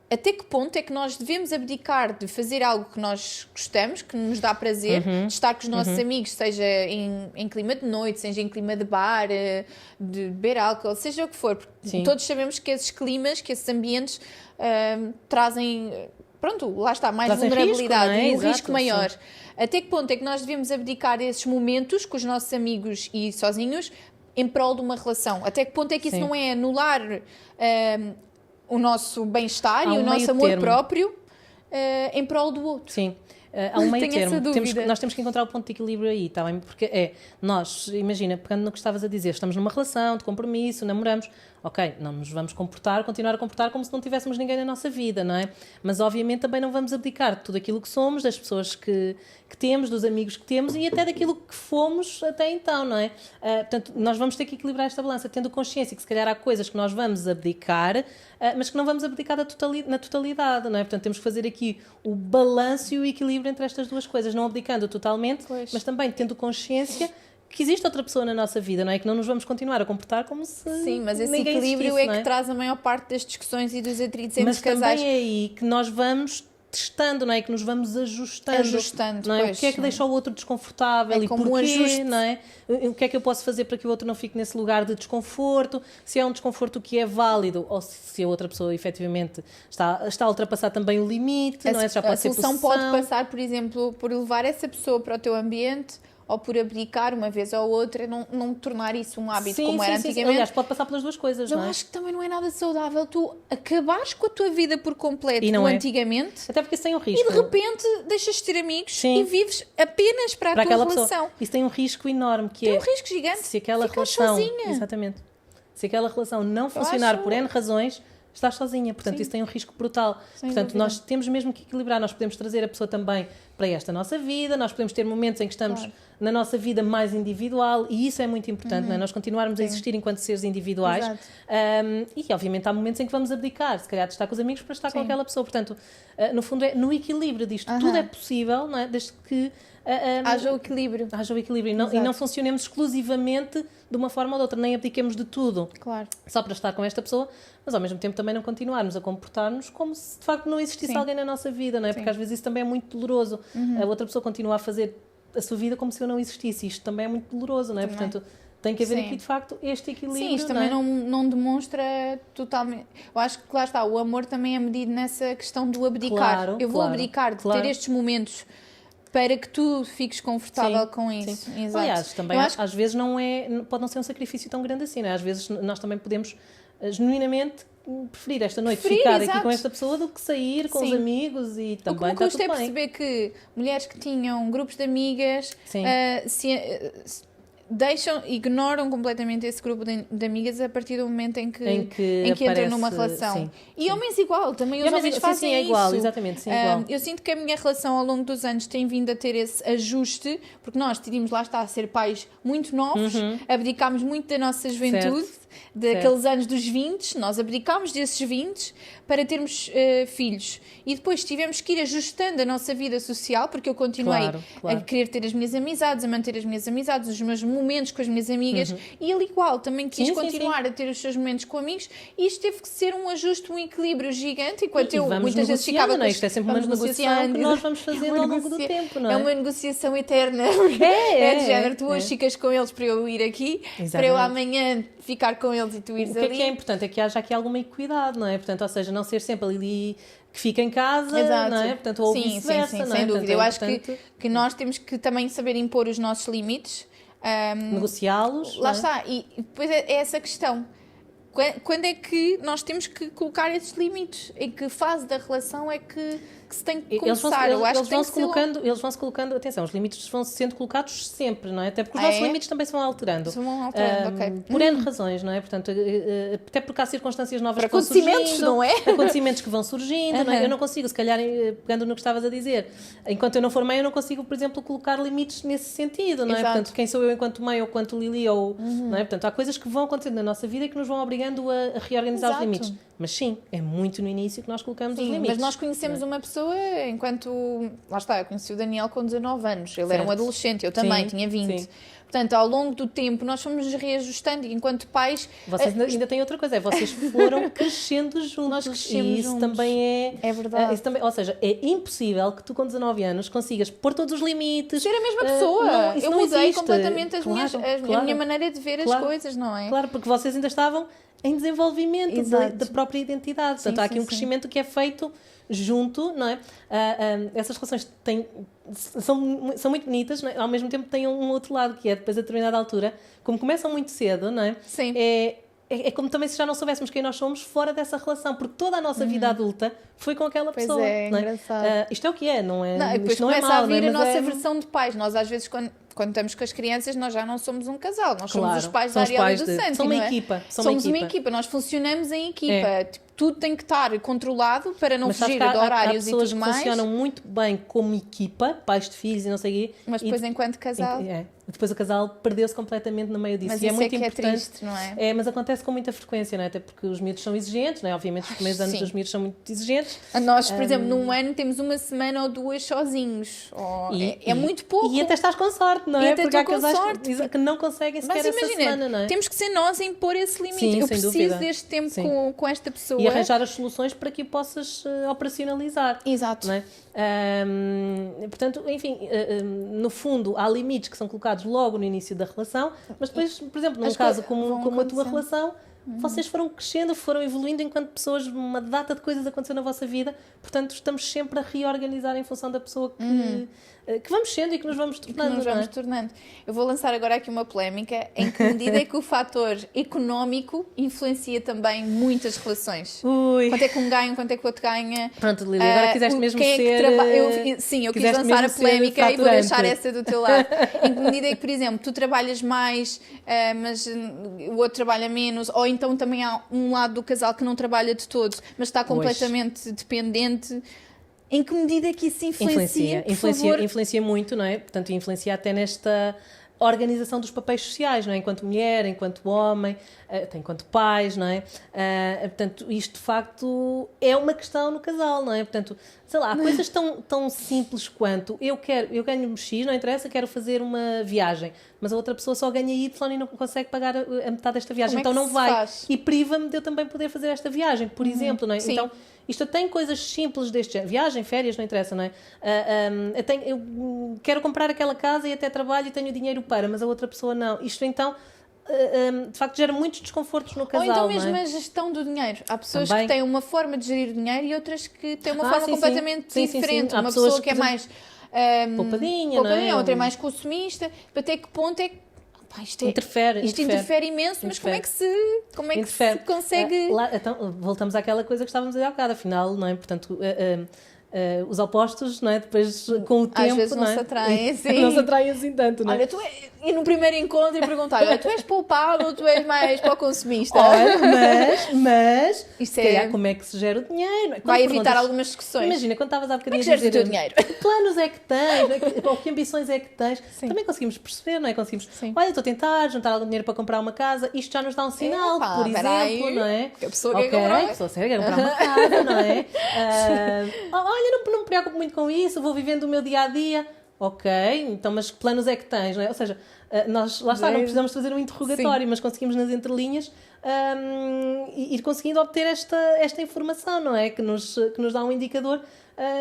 até que ponto é que nós devemos abdicar de fazer algo que nós gostamos, que nos dá prazer, de estar com os nossos amigos, seja em clima de noite, seja em clima de bar, de beber álcool, seja o que for. Porque todos sabemos que esses climas, que esses ambientes trazem, pronto, lá está, mais Trazem vulnerabilidade risco, não é? e um Exato, risco maior. sim. Até que ponto é que nós devemos abdicar desses momentos com os nossos amigos e sozinhos em prol de uma relação? Até que ponto é que isso Sim. não é anular o nosso bem-estar Há e o um nosso meio amor termo. próprio em prol do outro? Sim. Há um meio Tenho essa termo. dúvida. Nós temos que encontrar o ponto de equilíbrio aí, está bem? Porque nós, imagina, pegando no que estavas a dizer, estamos numa relação de compromisso, namoramos, ok, não nos vamos continuar a comportar como se não tivéssemos ninguém na nossa vida, não é? Mas obviamente também não vamos abdicar de tudo aquilo que somos, das pessoas que temos, dos amigos que temos e até daquilo que fomos até então, não é? Portanto, nós vamos ter que equilibrar esta balança, tendo consciência que se calhar há coisas que nós vamos abdicar, mas que não vamos abdicar na totalidade, não é? Portanto, temos que fazer aqui o balanço e o equilíbrio entre estas duas coisas, não abdicando totalmente, Pois. mas também tendo consciência que existe outra pessoa na nossa vida, não é? Que não nos vamos continuar a comportar como se Sim, mas esse ninguém equilíbrio existisse, é não que traz a maior parte das discussões e dos atritos entre mas os casais. também é aí que nós vamos testando, não é? Que nos vamos ajustando, não é? Pois, O que é que deixa o outro desconfortável É e como um porquê, ajuste. não é? O que é que eu posso fazer para que o outro não fique nesse lugar de desconforto? Se é um desconforto que é válido ou se a outra pessoa efetivamente está a ultrapassar também o limite, não é? Já A pode ser solução possessão. pode passar, por exemplo, por levar essa pessoa para o teu ambiente ou por abdicar uma vez ou outra, não tornar isso um hábito como era antigamente. Aliás, pode passar pelas duas coisas, Eu não é? acho que também não é nada saudável tu acabares com a tua vida por completo E não do é. antigamente Até porque isso tem um risco. e de repente deixas de ter amigos Sim. e vives apenas para a para tua aquela relação. pessoa. Isso tem um risco enorme, que Tem é um risco gigante. se aquela Ficas relação, sozinha. exatamente, se aquela relação não funcionar acho- por N razões, estás sozinha, portanto Sim. isso tem um risco brutal. Sem Portanto, dúvida. nós temos mesmo que equilibrar, nós podemos trazer a pessoa também para esta nossa vida, nós podemos ter momentos em que estamos Claro. na nossa vida mais individual e isso é muito importante, não é? Nós continuarmos a existir enquanto seres individuais. Exato. E obviamente há momentos em que vamos abdicar, se calhar de estar com os amigos para estar com Sim. aquela pessoa. Portanto, no fundo é no equilíbrio disto. Aham. Tudo é possível, não é? Desde que Haja o equilíbrio. haja o equilíbrio e não Exato. funcionemos exclusivamente de uma forma ou de outra, nem abdiquemos de tudo Claro. só para estar com esta pessoa, mas ao mesmo tempo também não continuarmos a comportar-nos como se de facto não existisse Sim. alguém na nossa vida, não é? Sim. Porque às vezes isso também é muito doloroso. A outra pessoa continua a fazer a sua vida como se eu não existisse. Isto também é muito doloroso, não é? Também. Portanto, tem que haver Sim. aqui de facto este equilíbrio. Sim, isto não é? também não demonstra totalmente. Eu acho que lá está, o amor também é medido nessa questão do abdicar. Claro, Eu vou claro, abdicar de claro. ter estes momentos para que tu fiques confortável Sim, com sim. isso. Exato. Aliás, também Eu acho que às vezes pode não ser um sacrifício tão grande assim, não é? Às vezes nós também podemos genuinamente preferir esta noite Preferir, ficar aqui exato. com esta pessoa do que sair com os Sim. amigos e o que também me está custa tudo é bem. perceber que mulheres que tinham grupos de amigas Sim. ignoram completamente esse grupo de amigas a partir do momento em que aparece, entram numa relação. sim, E sim. homens igual, também os E homens sim, fazem sim, é igual, isso. exatamente, sim, igual. Eu sinto que a minha relação ao longo dos anos tem vindo a ter esse ajuste, porque nós decidimos lá estar a ser pais muito novos, abdicámos muito da nossa juventude, daqueles anos dos 20, nós abdicámos desses 20 para termos filhos. E depois tivemos que ir ajustando a nossa vida social, porque eu continuei Claro. a querer ter as minhas amizades, a manter as minhas amizades, os meus momentos com as minhas amigas, e ele igual, também quis Sim, continuar a ter os seus momentos com amigos, e isto teve que ser um ajuste, um equilíbrio gigante, enquanto E eu vamos muitas vezes negociando, ficava não é? Isto é sempre uma vamos negociação que negociando. nós vamos fazendo uma ao longo do negocia- tempo, não é? É uma negociação eterna. É de género, tu hoje ficas com eles para eu ir aqui, para eu Exatamente. amanhã ficar com eles e tu ires O que ali. é importante é que haja aqui alguma equidade, não é? Portanto, ou seja, não ser sempre ali que fica em casa, Exato. não é? Portanto, ou sim, vice-versa, sim, não é? sem dúvida. Portanto, Eu é acho importante que nós temos que também saber impor os nossos limites. negociá-los. Lá não é? está, e depois é essa questão. Quando é que nós temos que colocar esses limites? Em que fase da relação é que se tem que começar? Eu acho que tem que ser logo. Eles vão-se colocando, atenção, os limites vão sendo colocados sempre, não é? Até porque os Ah, nossos é? limites também se vão alterando. Se vão alterando, ok. Por N razões, não é? Portanto, até porque há circunstâncias novas Para que vão acontecimentos, surgindo, não é? acontecimentos que vão surgindo, não é? Aham. Eu não consigo, se calhar, pegando no que estavas a dizer, enquanto eu não for mãe, eu não consigo, por exemplo, colocar limites nesse sentido, não é? Exato. Portanto, quem sou eu enquanto mãe ou quanto Lili, ou, não é? Portanto, há coisas que vão acontecendo na nossa vida e que nos vão obrigando a reorganizar os Exato. limites. Mas sim, é muito no início que nós colocamos os Sim, limites. mas nós conhecemos uma pessoa enquanto... Lá está, eu conheci o Daniel com 19 anos. Ele era um Certo. adolescente, eu também, Sim, tinha 20. sim. Portanto, ao longo do tempo, nós fomos nos reajustando e enquanto pais... Vocês ainda têm outra coisa, vocês foram crescendo juntos. Nós crescemos e isso juntos. também é... É verdade. Isso também, ou seja, é impossível que tu com 19 anos consigas pôr todos os limites. Ser a mesma pessoa. Não, isso Eu não mudei existe. completamente a Claro. minha maneira de ver as Claro. coisas, não é? Claro, porque vocês ainda estavam em desenvolvimento Exato. da própria identidade. Portanto, Sim, há aqui sim, um sim. crescimento que é feito junto, não é? Essas relações são muito bonitas, não é? Ao mesmo tempo têm um outro lado, que é depois a determinada altura, como começam muito cedo, não é? Sim. É como também se já não soubéssemos quem nós somos fora dessa relação, porque toda a nossa vida adulta foi com aquela Pois pessoa. é, não é? engraçado. Isto é o que é, não é? Não, e depois Isto não é começa mau, a não é? vir a Mas nossa é- versão de pais. Nós, às vezes, quando estamos com as crianças, nós já não somos um casal. Nós somos Claro, os pais são da os Ariela pais do de- Santi, são uma não é? equipa, são Somos uma uma equipa. equipa. Nós funcionamos em equipa. É. Tipo, tudo tem que estar controlado para não Mas sabes fugir que de há horários e pessoas tudo que mais. funcionam muito bem como equipa, pais de filhos e não sei o quê. Mas e depois, enquanto casal... depois o casal perdeu-se completamente no meio disso. Mas e é isso muito é que é importante. triste, não é? Mas acontece com muita frequência, não é? Até porque os miúdos são exigentes, não é? Obviamente os primeiros anos sim. dos miúdos são muito exigentes. Nós, por exemplo, num ano temos uma semana ou duas sozinhos. É muito pouco. E até estás com sorte, não E é? até Porque há estou com casais sorte. que não conseguem sequer Mas essa imagina, semana, não é? temos que ser nós a impor esse limite. Sim, Eu sem preciso dúvida. deste tempo Sim. com esta pessoa. E arranjar as soluções para que o possas operacionalizar. Exato. Não é? Portanto, enfim, no fundo, há limites que são colocados logo no início da relação, mas depois, por exemplo, num As caso coisas vão como a tua acontecendo. relação, vocês foram crescendo, foram evoluindo enquanto pessoas, uma data de coisas aconteceu na vossa vida, portanto, estamos sempre a reorganizar em função da pessoa que vamos sendo e que nos vamos Que tornando. nos não é? vamos tornando. Eu vou lançar agora aqui uma polémica em que medida é que o fator económico influencia também muitas relações. Ui. Quanto é que um ganha, quanto é que o outro ganha. Pronto, Lili, agora quiseste mesmo quem é que ser... Sim, eu quis quiseste lançar a mesmo ser polémica e vou fraturante. deixar essa do teu lado. Em que medida é que, por exemplo, tu trabalhas mais, mas o outro trabalha menos, ou então também há um lado do casal que não trabalha de todo, mas está completamente dependente. Em que medida é que isso influencia? Por favor? Influencia muito, não é? Portanto, influencia até nesta organização dos papéis sociais, não é? Enquanto mulher, enquanto homem, até enquanto pais, não é? Portanto, isto de facto é uma questão no casal, não é? Portanto, sei lá, há coisas tão simples quanto eu ganho X, não interessa, quero fazer uma viagem, mas a outra pessoa só ganha Y e não consegue pagar a metade desta viagem, Como é então que não se vai. faz? E priva-me de eu também poder fazer esta viagem, por exemplo, não é? Sim. Então, isto tem coisas simples deste género. Viagem, férias, não interessa, não é? Eu quero comprar aquela casa e até trabalho e tenho dinheiro para, mas a outra pessoa não. Isto então, de facto, gera muitos desconfortos no casal, Ou então mesmo não é? a gestão do dinheiro. Há pessoas Também. que têm uma forma de gerir o dinheiro e outras que têm uma Ah, forma sim, completamente sim. Sim, sim, diferente. sim. Há Uma pessoas pessoa que é que, por mais poupadinha, não é? outra é mais consumista. Até que ponto é que pá, isto interfere imenso, mas como é que se consegue... Então, voltamos àquela coisa que estávamos a dizer há bocado, afinal, não é? Portanto, os opostos, não é? Depois, com o tempo, Às vezes não se atraem, sim. não se atraem assim tanto, não é? Olha, e no primeiro encontro e perguntar, olha, tu és poupado ou tu és mais para o consumista? Olha, mas Isto se é- calhar, como é que se gera o dinheiro? Quando Vai evitar perguntas- algumas discussões. Imagina, quando estavas há bocadinho Como é que a dizer geres o teu dinheiro? que planos é que tens, não é? Ou que ambições é que tens, Sim. também conseguimos perceber, não é? Conseguimos, Sim. olha, estou a tentar juntar algum dinheiro para comprar uma casa, isto já nos dá um sinal, Epá, por peraí, exemplo, não é? que a pessoa Ok, quer comprar. a pessoa séria, quer comprar uma casa, não é? Olha, não me preocupo muito com isso, vou vivendo o meu dia-a-dia. Ok, então, mas que planos é que tens, não é? Ou seja, nós, lá está, não precisamos fazer um interrogatório, mas conseguimos nas entrelinhas ir conseguindo obter esta informação, não é? Que nos dá um indicador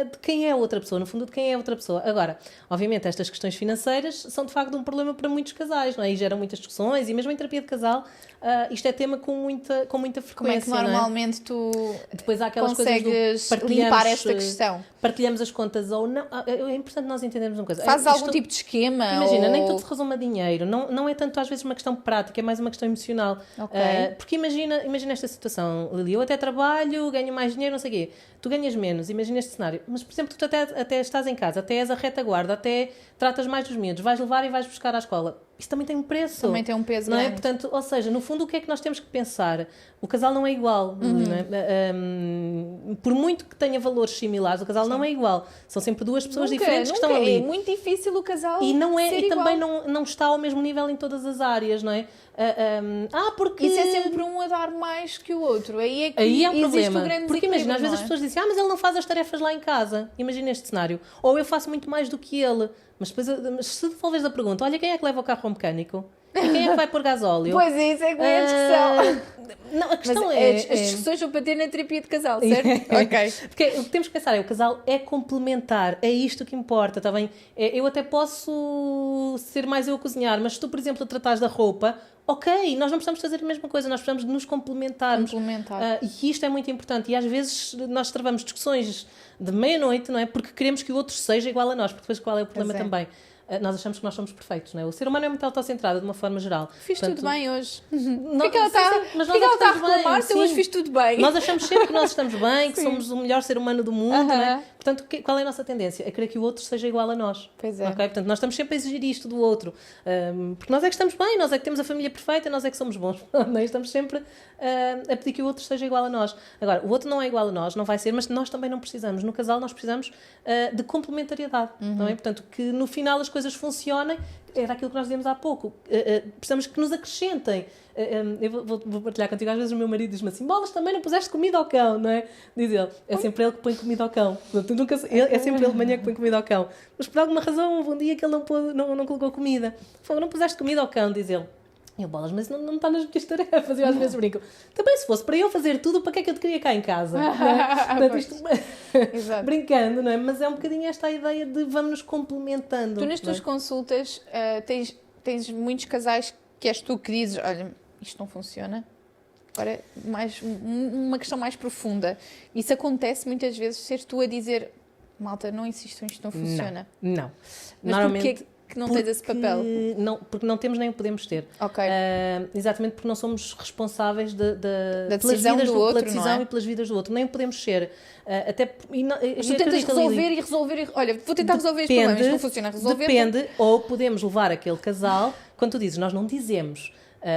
de quem é a outra pessoa, no fundo, de quem é a outra pessoa. Agora, obviamente, estas questões financeiras são de facto um problema para muitos casais, não é? E geram muitas discussões, e mesmo em terapia de casal, isto é tema com muita frequência. Como é que não normalmente tu Depois há aquelas coisas consegues do partilhamos, limpar esta questão? Partilhamos as contas ou não. É importante nós entendermos uma coisa. Fazes algum tipo de esquema? Imagina, ou... nem tudo se resume a dinheiro. Não é tanto às vezes uma questão prática, é mais uma questão emocional. Ok. Porque imagina esta situação, Lili. Eu até trabalho, ganho mais dinheiro, não sei o quê. Tu ganhas menos, imagina este cenário. Mas, por exemplo, tu até estás em casa, até és a retaguarda, até tratas mais dos miúdos, vais levar e vais buscar à escola. isso também tem um preço. Também tem um peso não é? grande. Portanto, ou seja, no fundo, o que é que nós temos que pensar? O casal não é igual. Não é? Por muito que tenha valores similares, o casal não é igual. São sempre duas pessoas diferentes que estão ali. É muito difícil o casal E, não é, ser e igual. também não está ao mesmo nível em todas as áreas, não é? Porque... Isso é sempre um a dar mais que o outro. Aí é que Aí é um existe problema. o grande Porque imagina, às vezes as desequilíbrio, pessoas dizem, mas ele não faz as tarefas lá em casa. Imagina este cenário. Ou eu faço muito mais do que ele. Mas depois, mas se devolves a pergunta, olha, quem é que leva o carro ao mecânico? E quem é que vai pôr gasóleo? Pois é, isso é que é a discussão. Não, a questão Mas as discussões são para ter na terapia de casal, certo? Ok. Porque o que temos que pensar é, o casal é complementar, é isto que importa, está bem? Eu até posso ser mais eu a cozinhar, mas se tu, por exemplo, tratares da roupa, ok, nós não precisamos fazer a mesma coisa, nós precisamos de nos complementarmos. Complementar. E isto é muito importante. E às vezes nós travamos discussões de meia-noite, não é? Porque queremos que o outro seja igual a nós, porque depois qual é o problema Pois é. também? Nós achamos que nós somos perfeitos, não é? O ser humano é muito autocentrado, de uma forma geral. Fiz Portanto, tudo bem hoje. Não, Porquê que ela está mas a nós é que estamos reclamar bem, se eu hoje sim. fiz tudo bem? Nós achamos sempre que nós estamos bem, que Sim. somos o melhor ser humano do mundo, não é? Aham. Portanto, qual é a nossa tendência? A querer que o outro seja igual a nós. Pois é. Ok? Portanto, nós estamos sempre a exigir isto do outro. Porque nós é que estamos bem, nós é que temos a família perfeita, nós é que somos bons. Não é? Estamos sempre a pedir que o outro seja igual a nós. Agora, o outro não é igual a nós, não vai ser, mas nós também não precisamos. No casal, nós precisamos de complementariedade. Não é? Portanto, que no final as coisas funcionem. Era aquilo que nós dizíamos há pouco. Precisamos que nos acrescentem. Eu vou partilhar contigo. Às vezes o meu marido diz-me assim: bolas, também não puseste comida ao cão, não é? Diz ele: é sempre ele que põe comida ao cão. É sempre ele de manhã que põe comida ao cão. Mas por alguma razão, houve um dia que ele não colocou comida. Falou: não puseste comida ao cão, diz ele. E eu, bolas, mas não está nas minhas tarefas. Eu às vezes brinco. Também se fosse para eu fazer tudo, para que é que eu te queria cá em casa? Não é? Portanto, isto... Exato. Brincando, não é? Mas é um bocadinho esta a ideia de vamos nos complementando. Tu nas não é? tuas consultas tens muitos casais que és tu que dizes, olha, isto não funciona. Agora, uma questão mais profunda. Isso acontece muitas vezes, seres tu a dizer, malta, não insistam, isto não funciona. Não. Mas Normalmente, porquê que não tens esse papel? Não, porque não temos nem o podemos ter. Ok. Exatamente porque não somos responsáveis pelas decisão vidas do outro, pela decisão não é? e pelas vidas do outro. Nem o podemos ser. Mas tu tentas resolver. Olha, vou tentar resolver este problema, isto não funciona. Resolver. Depende, ou podemos levar aquele casal, quando tu dizes, nós não dizemos,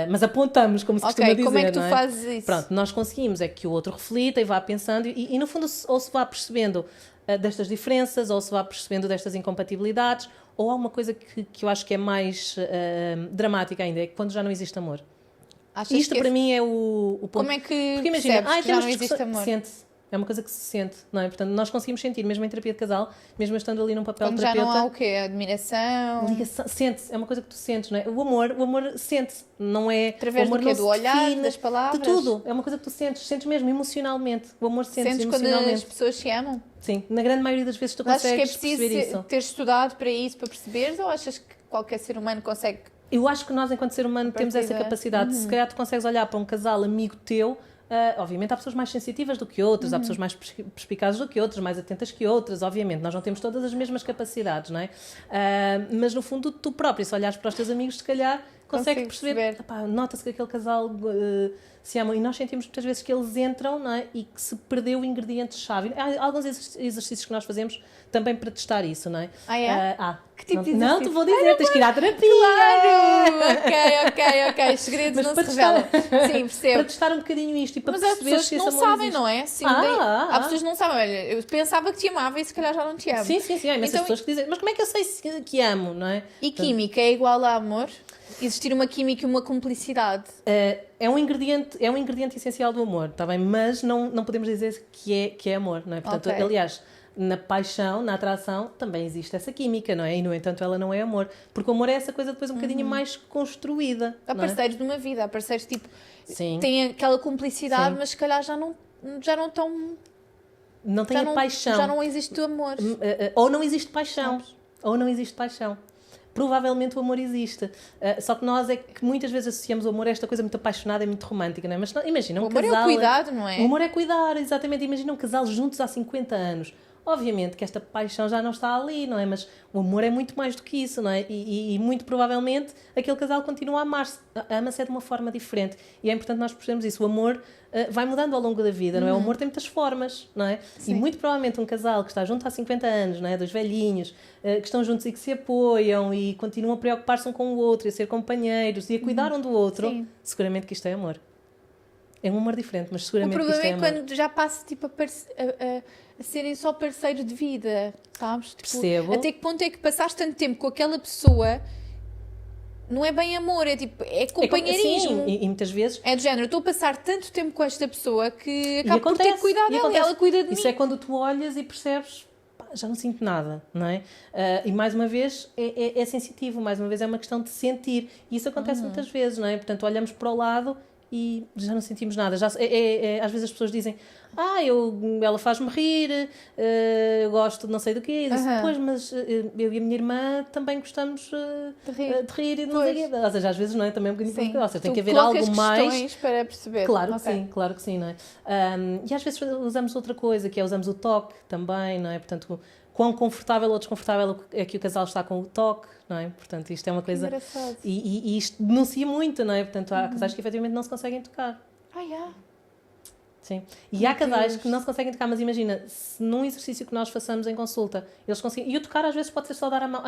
mas apontamos, como se costuma dizer, como é que tu não é? fazes isso? Pronto, nós conseguimos é que o outro reflita e vá pensando e no fundo ou se vá percebendo destas diferenças, ou se vá percebendo destas incompatibilidades, ou há uma coisa que eu acho que é mais dramática ainda, é que quando já não existe amor. Achas Isto que para mim é o ponto. Como é que Porque imagina, percebes que já temos não existe amor? Sente-se. É uma coisa que se sente, não é? Portanto, nós conseguimos sentir, mesmo em terapia de casal, mesmo estando ali num papel Quando de já terapeuta. não há o quê? Admiração? Ligação, sente-se, é uma coisa que tu sentes, não é? O amor sente-se, não é? Através o amor do quê? não Do se olhar, define, das palavras? de tudo, é uma coisa que tu sentes mesmo emocionalmente. O amor sente-se Sentes quando emocionalmente. as pessoas se amam? Sim, na grande maioria das vezes tu Mas achas que é consegues perceber preciso isso. ter estudado para isso, para perceberes, ou achas que qualquer ser humano consegue? Eu acho que nós, enquanto ser humano, temos essa Partida. capacidade. Se calhar tu consegues olhar para um casal amigo teu, obviamente há pessoas mais sensitivas do que outras, há pessoas mais perspicazes do que outras, mais atentas que outras, obviamente. Nós não temos todas as mesmas capacidades, não é? Mas no fundo, tu próprio, se olhares para os teus amigos, se calhar consegues Consigo perceber. perceber. Epá, nota-se que aquele casal se ama e nós sentimos muitas vezes que eles entram, não é? E que se perdeu o ingrediente-chave. Há alguns exercícios que nós fazemos também para testar isso, não é? Ah, é? Que tipo de não, exercício? te vou dizer, tens que ir à terapia. Claro! Ok. Os segredos Mas não para se revelam. Sim, Para percebo. testar um bocadinho isto e para Mas há perceber pessoas se que esse não amor sabem, existe. não é? Sim, há pessoas que não sabem. Olha, eu pensava que te amava e se calhar já não te amo. Sim. Há imensas Então, pessoas que dizem, mas como é que eu sei que amo, não é? E química é igual a amor? Existir uma química e uma cumplicidade? É um ingrediente essencial do amor, está bem? Mas não podemos dizer que é amor, não é? Portanto, Ok. aliás, na paixão, na atração, também existe essa química, não é? E, no entanto, ela não é amor. Porque o amor é essa coisa depois um bocadinho mais construída, Há não é? parceiros de uma vida, há parceiros tipo... Sim. Têm aquela cumplicidade, Sim. mas se calhar já não estão... Não tem a paixão. Já não existe o amor. Ou não existe paixão. Sabes? Ou não existe paixão. Provavelmente o amor existe. Só que nós é que muitas vezes associamos o amor a esta coisa muito apaixonada e muito romântica, não é? Mas imagina O um amor casal... é o cuidado, não é? O amor é cuidar, exatamente. Imagina um casal juntos há 50 anos. Obviamente que esta paixão já não está ali, não é? Mas o amor é muito mais do que isso, não é? E muito provavelmente aquele casal continua a amar-se, ama-se de uma forma diferente. E é importante nós percebermos isso. O amor vai mudando ao longo da vida, não é? O amor tem muitas formas, não é? Sim. E muito provavelmente um casal que está junto há 50 anos, não é? Dois velhinhos, que estão juntos e que se apoiam e continuam a preocupar-se um com o outro, e a ser companheiros e a cuidar um do outro, Sim. seguramente que isto é amor. É um amor diferente, mas O seguramente que problema isto é é amor. quando já passa tipo, a serem só parceiros de vida, sabes? Tipo, Percebo. até que ponto é que passaste tanto tempo com aquela pessoa, não é bem amor, é tipo, é companheirismo. Sim, e muitas vezes É do género, eu estou a passar tanto tempo com esta pessoa que E acabo por ter que acontece, cuidar e dela e acontece. ela cuida de Isso mim. é quando tu olhas e percebes, pá, já não sinto nada, não é? E mais uma vez é sensitivo, mais uma vez é uma questão de sentir. E isso acontece muitas vezes, não é? Portanto, olhamos para o lado e já não sentimos nada. Às vezes as pessoas dizem, ela faz-me rir, eu gosto de não sei do quê. E diz, pois, mas eu e a minha irmã também gostamos de rir e de não sei o quê. Ou seja, às vezes não é também um bocadinho Sim. complicado. Ou seja, tem Tu que haver colocas algo mais... questões para perceber. Claro que Ok. sim, claro que sim, não é? E às vezes usamos outra coisa, que é usamos o toque também, não é? Portanto, quão confortável ou desconfortável é que o casal está com o toque, não é? Portanto, isto é uma coisa... Engraçado. E isto denuncia muito, não é? Portanto, há casais que efetivamente não se conseguem tocar. Sim. E há casais que não se conseguem tocar, mas imagina, se num exercício que nós façamos em consulta, eles conseguem... E o tocar às vezes pode ser só dar a mão.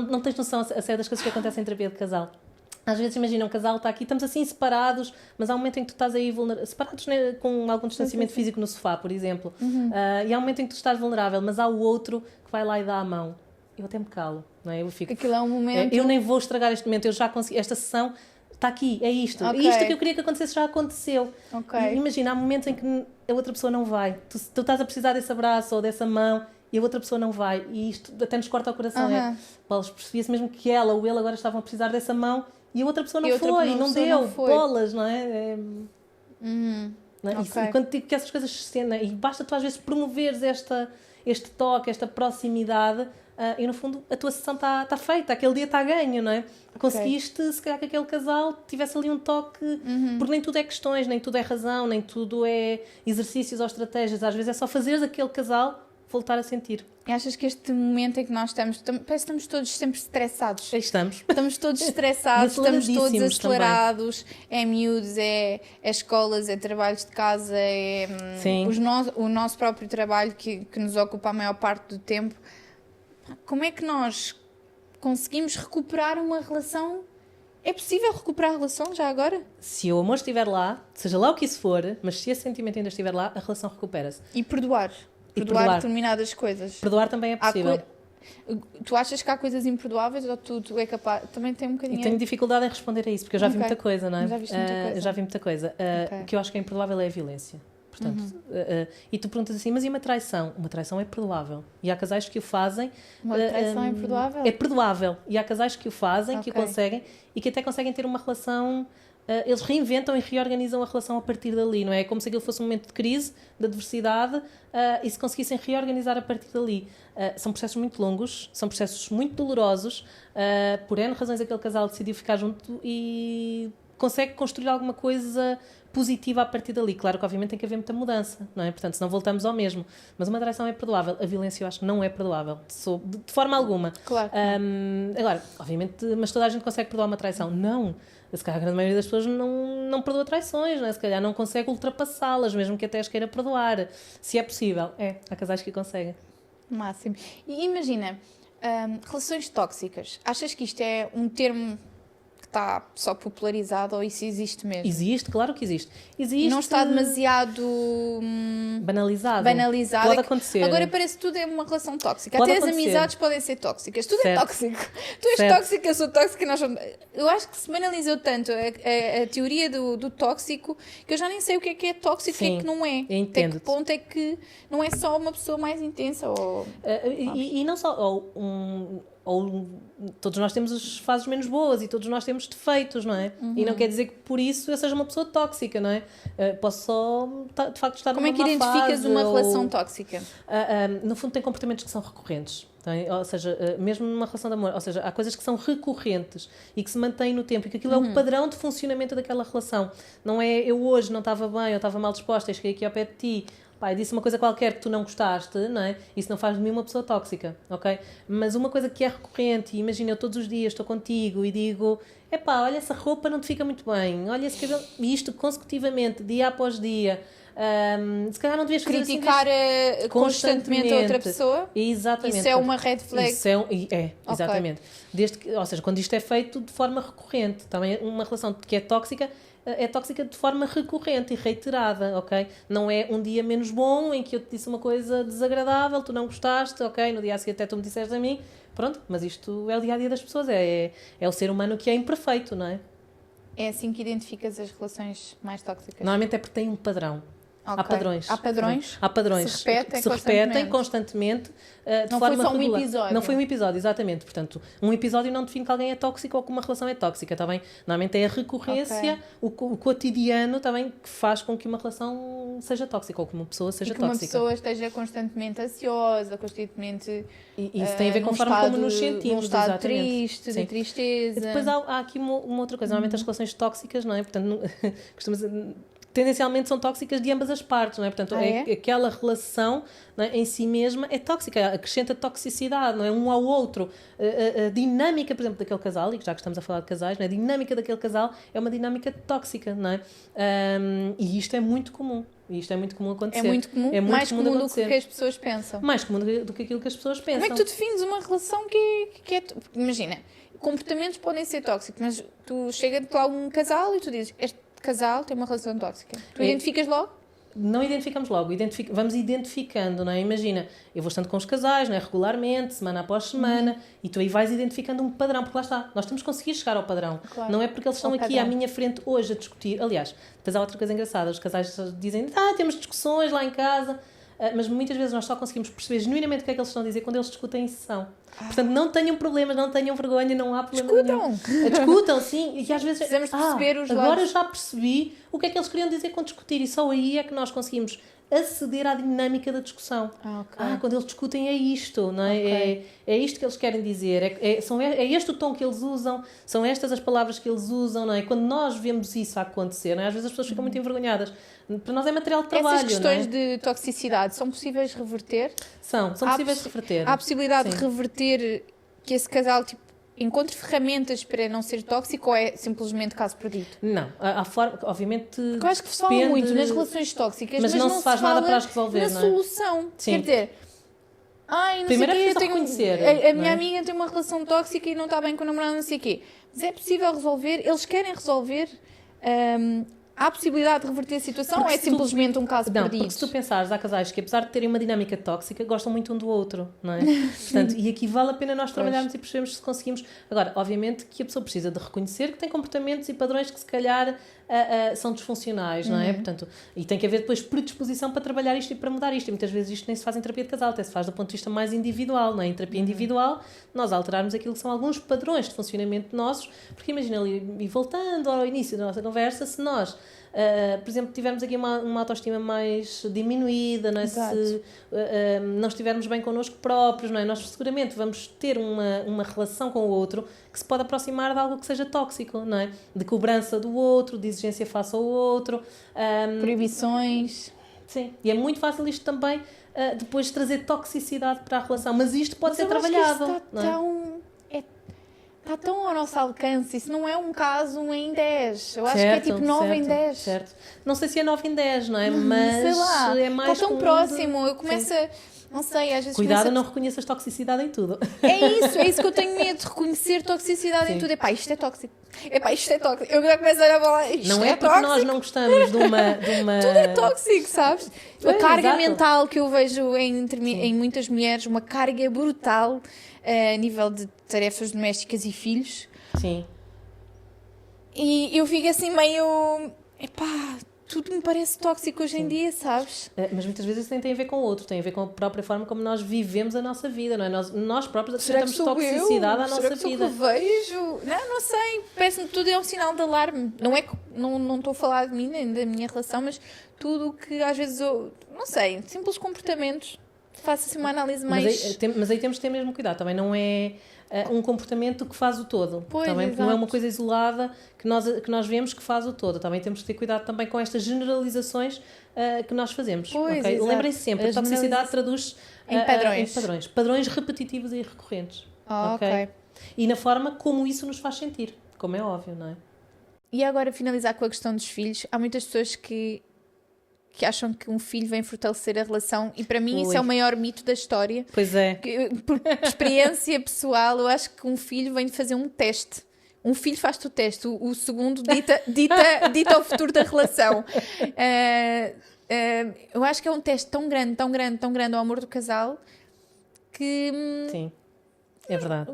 Não tens noção a sério das coisas que acontecem em terapia de casal. Às vezes, imagina, um casal está aqui, estamos assim separados, mas há um momento em que tu estás aí separados, né, com algum distanciamento físico no sofá, por exemplo. E há um momento em que tu estás vulnerável, mas há o outro que vai lá e dá a mão. Eu até me calo, não é? Eu fico... Aquilo é um momento... Eu nem vou estragar este momento, eu já consegui... Esta sessão está aqui, é isto. Ok. E isto que eu queria que acontecesse já aconteceu. Ok. E imagina, há momentos em que a outra pessoa não vai. Tu estás a precisar desse abraço ou dessa mão e a outra pessoa não vai. E isto até nos corta o coração. Paulo, percebia-se mesmo que ela ou ele agora estavam a precisar dessa mão e a outra pessoa não E outra foi, pessoa não não deu, foi. bolas, não é? Não é? Ok. E quando digo que essas coisas se sentem, e basta tu às vezes promoveres este toque, esta proximidade, e no fundo a tua sessão está feita, aquele dia está ganho, não é? Conseguiste, se calhar que aquele casal tivesse ali um toque, porque nem tudo é questões, nem tudo é razão, nem tudo é exercícios ou estratégias, às vezes é só fazeres aquele casal voltar a sentir. E achas que este momento em que nós estamos, parece que estamos todos sempre estressados. Aí estamos. Estamos todos estressados, E estamos todos aceleradíssimos acelerados. É miúdos, é escolas, é trabalhos de casa, é Sim. o nosso próprio trabalho que nos ocupa a maior parte do tempo. Como é que nós conseguimos recuperar uma relação? É possível recuperar a relação já agora? Se o amor estiver lá, seja lá o que isso for, mas se esse sentimento ainda estiver lá, a relação recupera-se. E perdoar. E Perdoar perdoar. determinadas coisas. Perdoar também é Há possível. Tu achas que há coisas imperdoáveis ou tu é capaz? Também tem um E bocadinho... tenho dificuldade em responder a isso, porque eu já vi Ok. muita coisa, não é? Já viste muita coisa. Eu já vi muita coisa. Ok. O que eu acho que é imperdoável é a violência. Portanto, e tu perguntas assim, mas e uma traição? Uma traição é perdoável. E há casais que o fazem... Uma traição é imperdoável? É perdoável. E há casais que o fazem, que o Ok. conseguem, e que até conseguem ter uma relação... eles reinventam e reorganizam a relação a partir dali, não é? É como se aquilo fosse um momento de crise, de adversidade, e se conseguissem reorganizar a partir dali. São processos muito longos, são processos muito dolorosos, por N razões aquele casal decidiu ficar junto e consegue construir alguma coisa positiva a partir dali. Claro que obviamente tem que haver muita mudança, não é? Portanto, senão voltamos ao mesmo. Mas uma traição é perdoável. A violência eu acho que não é perdoável, de forma alguma. Claro. Agora, obviamente, mas toda a gente consegue perdoar uma traição? Não. Se calhar a grande maioria das pessoas não perdoa traições, não é? Se calhar não consegue ultrapassá-las, mesmo que até as queira perdoar. Se é possível, há casais que conseguem. Máximo. E imagina, relações tóxicas. Achas que isto é um termo que está só popularizado ou isso existe mesmo? Existe, claro que existe. Existe. Não está demasiado banalizado. banalizado. Pode É que acontecer. Agora parece que tudo é uma relação tóxica. Pode Até as acontecer. amizades podem ser tóxicas. Tudo é Certo. tóxico. Tu és Certo. tóxica, eu sou tóxica, nós somos... Eu acho que se banalizou tanto a teoria do tóxico que eu já nem sei o que é tóxico e o que é Sim, que não é. eu Até entendo-te. que ponto é que não é só uma pessoa mais intensa ou... E não só... todos nós temos as fases menos boas e todos nós temos defeitos, não é? E não quer dizer que por isso eu seja uma pessoa tóxica, não é? Posso só, de facto, estar Como é numa que má identificas fase, uma ou- relação tóxica? no fundo tem comportamentos que são recorrentes, ou seja, mesmo numa relação de amor, ou seja, há coisas que são recorrentes e que se mantêm no tempo e que aquilo é o padrão de funcionamento daquela relação. Não é eu hoje não estava bem, eu estava mal disposta e cheguei aqui ao pé de ti, pá, eu disse uma coisa qualquer que tu não gostaste, não é? Isso não faz de mim uma pessoa tóxica, ok? Mas uma coisa que é recorrente, imagina, eu todos os dias estou contigo e digo, epá, olha, essa roupa não te fica muito bem, olha esse cabelo, e isto consecutivamente, dia após dia, se calhar não devias fazer Criticar assim, constantemente a outra pessoa? Exatamente. Isso é uma red flag? Isso exatamente. Desde que, ou seja, quando isto é feito de forma recorrente, também uma relação que é tóxica de forma recorrente e reiterada, ok? Não é um dia menos bom em que eu te disse uma coisa desagradável, tu não gostaste, ok? No dia a seguir até tu me disseste a mim, pronto, mas isto é o dia-a-dia das pessoas, é o ser humano que é imperfeito, não é? É assim que identificas as relações mais tóxicas? Normalmente é porque tem um padrão. Okay. Há padrões. Há padrões? Há padrões. Se repetem constantemente de não forma foi só um regular. episódio. Não foi um episódio, exatamente. Portanto, um episódio não define que alguém é tóxico ou que uma relação é tóxica, está bem? Normalmente é a recorrência, o cotidiano, está bem, que faz com que uma relação seja tóxica ou que uma pessoa seja tóxica. E que uma pessoa esteja constantemente ansiosa, constantemente e isso tem a ver com a forma como nos sentimos. Num estado exatamente. triste, de tristeza. E depois há aqui uma outra coisa. Normalmente as relações tóxicas, não é? Portanto, tendencialmente são tóxicas de ambas as partes, não é? Portanto, aquela relação, não é, em si mesma é tóxica, acrescenta toxicidade, não é? Um ao outro. A dinâmica, por exemplo, daquele casal, e já que estamos a falar de casais, não é? A dinâmica daquele casal é uma dinâmica tóxica, não é? E isto é muito comum. E isto é muito comum acontecer. É muito mais comum do que as pessoas pensam. Mais comum do que aquilo que as pessoas pensam. Como é que tu defines uma relação que é... Imagina, comportamentos podem ser tóxicos, mas tu chega-te lá um casal e tu dizes, este casal tem uma relação tóxica. Tu identificas logo? Não identificamos logo, vamos identificando, não é? Imagina, eu vou estando com os casais, não é? Regularmente, semana após semana, e tu aí vais identificando um padrão, porque lá está, nós temos que conseguir chegar ao padrão. Claro. Não é porque eles estão aqui à minha frente hoje a discutir. Aliás, depois há outra coisa engraçada, os casais dizem, temos discussões lá em casa, mas muitas vezes nós só conseguimos perceber genuinamente o que é que eles estão a dizer quando eles discutem em sessão. Portanto, não tenham problemas, não tenham vergonha, não há problema nenhum. Discutam, sim. E às vezes precisamos perceber os agora lados. eu já percebi o que é que eles queriam dizer com discutir, e só aí é que nós conseguimos aceder à dinâmica da discussão. Quando eles discutem é isto, não é? É isto que eles querem dizer, é este o tom que eles usam, são estas as palavras que eles usam, não é? Quando nós vemos isso a acontecer, não é? Às vezes as pessoas ficam muito envergonhadas. Para nós é material de trabalho. Essas questões não é? de toxicidade são possíveis de reverter? São possíveis de reverter. Há a possibilidade Sim. de reverter que esse casal encontre ferramentas para não ser tóxico, ou é simplesmente caso perdido? Não, a forma, obviamente. Porque eu acho que se fala muito nas relações tóxicas, mas não se faz nada para as resolver, na solução. Sim. Quer dizer, não primeiro sei é o quê, reconhecer. a minha amiga tem uma relação tóxica e não está bem com o namorado, não sei o quê. Mas é possível resolver, eles querem resolver. Há a possibilidade de reverter a situação, ou é simplesmente um caso perdido? Porque se tu pensares, há casais que, apesar de terem uma dinâmica tóxica, gostam muito um do outro, não é? Portanto, e aqui vale a pena nós trabalharmos e percebermos se conseguimos. Agora, obviamente que a pessoa precisa de reconhecer que tem comportamentos e padrões que se calhar são disfuncionais, não é? Portanto, e tem que haver depois predisposição para trabalhar isto e para mudar isto. E muitas vezes isto nem se faz em terapia de casal, até se faz do ponto de vista mais individual, não é? Em terapia individual, nós alterarmos aquilo que são alguns padrões de funcionamento nossos, porque imagina ali, e voltando ao início da nossa conversa, se nós por exemplo, tivermos aqui uma autoestima mais diminuída, não é? Se não estivermos bem connosco próprios, não é? Nós seguramente vamos ter uma relação com o outro que se pode aproximar de algo que seja tóxico, não é? De cobrança do outro, de exigência face ao outro. Proibições. Sim, e é muito fácil isto também depois trazer toxicidade para a relação, mas isto pode ser eu acho que trabalhado. isto está tão ao nosso alcance. Isso não é um caso 1 em 10. Eu acho que é tipo 9 em 10. Certo. Não sei se é 9 em 10, não é? Mas sei lá, é mais está tão próximo. Eu começo a... Não sei, às vezes... Cuidado, não reconheças toxicidade em tudo. É isso que eu tenho medo, de reconhecer toxicidade em tudo. Epá, isto é tóxico. Isto é tóxico. Eu já começo a olhar para lá, não é porque tóxico. Nós não gostamos de uma... Tudo é tóxico, sabes? A carga exato. mental que eu vejo em muitas mulheres, uma carga brutal a nível de tarefas domésticas e filhos. Sim. E eu fico assim meio... Epá, tudo me parece tóxico hoje em dia, sabes? Mas muitas vezes isso nem tem a ver com o outro, tem a ver com a própria forma como nós vivemos a nossa vida, não é? Nós próprios acrescentamos toxicidade à nossa vida. Que vejo? Não sei, parece-me que tudo é um sinal de alarme. Não estou a falar de mim, nem da minha relação, mas tudo o que às vezes eu... Não sei, simples comportamentos. Faço assim uma análise mais... Mas aí temos que ter mesmo cuidado, também não é... um comportamento que faz o todo. Pois, Tá bem? Porque não é uma exato. coisa isolada que nós vemos que faz o todo. Também temos que ter cuidado também com estas generalizações que nós fazemos. Pois, Ok? exato. Lembrem-se sempre, a A toxicidade traduz Em padrões. Padrões repetitivos e recorrentes. Ok. E na forma como isso nos faz sentir, como é óbvio, não é? E agora finalizar com a questão dos filhos. Há muitas pessoas que acham que um filho vem fortalecer a relação e para mim isso é o maior mito da história. Pois é. Por experiência pessoal, eu acho que um filho vem fazer um teste. Um filho faz-te o teste, o segundo dita o futuro da relação. Eu acho que é um teste tão grande, tão grande, tão grande ao amor do casal que... Sim, é verdade.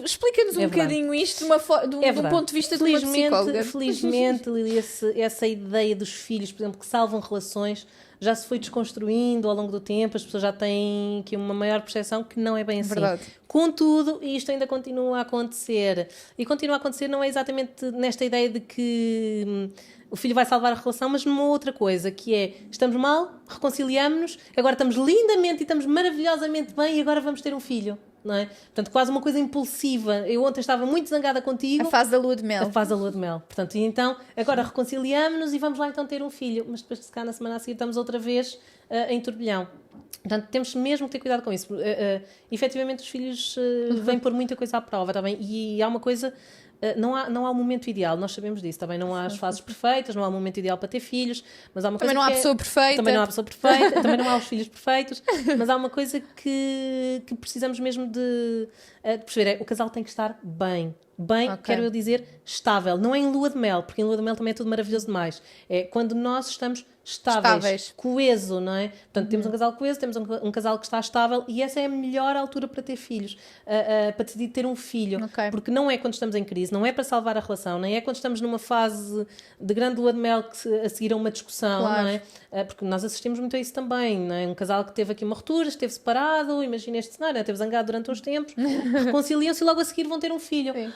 Explica-nos um verdade. bocadinho isto de um ponto de vista de uma psicóloga. Felizmente, Lili, essa ideia dos filhos, por exemplo, que salvam relações, já se foi desconstruindo ao longo do tempo, as pessoas já têm aqui uma maior percepção que não é bem assim. Verdade. Contudo, isto ainda continua a acontecer. E continua a acontecer não é exatamente nesta ideia de que o filho vai salvar a relação, mas numa outra coisa, que é, estamos mal, reconciliamos-nos, agora estamos lindamente e estamos maravilhosamente bem e agora vamos ter um filho. Não é? Portanto, quase uma coisa impulsiva. Eu ontem estava muito zangada contigo. A fase da lua de mel. A fase da lua de mel. Portanto, e então, agora reconciliamos-nos e vamos lá então ter um filho. Mas depois de se cá na semana a seguir estamos outra vez em turbilhão. Portanto, temos mesmo que ter cuidado com isso. Efetivamente, os filhos vêm pôr muita coisa à prova, tá bem? E há uma coisa... Não há um momento ideal, nós sabemos disso, também não há as fases perfeitas, não há um momento ideal para ter filhos, mas há uma coisa Também não há pessoa perfeita. Também não há pessoa perfeita, também não há os filhos perfeitos, mas há uma coisa que precisamos mesmo de perceber, o casal tem que estar bem, Ok. quero eu dizer, estável, não é em lua de mel, porque em lua de mel também é tudo maravilhoso demais, é quando nós estamos estáveis. Coeso, não é? Portanto, temos um casal coeso, temos um casal que está estável e essa é a melhor altura para ter filhos, para decidir ter um filho, Ok. porque não é quando estamos em crise, não é para salvar a relação, nem é quando estamos numa fase de grande lua de mel a seguir a uma discussão, Claro. não é? Porque nós assistimos muito a isso também, não é? Um casal que teve aqui uma ruptura, esteve separado, imagina este cenário, né? Teve zangado durante uns tempos, reconciliam-se e logo a seguir vão ter um filho. Sim.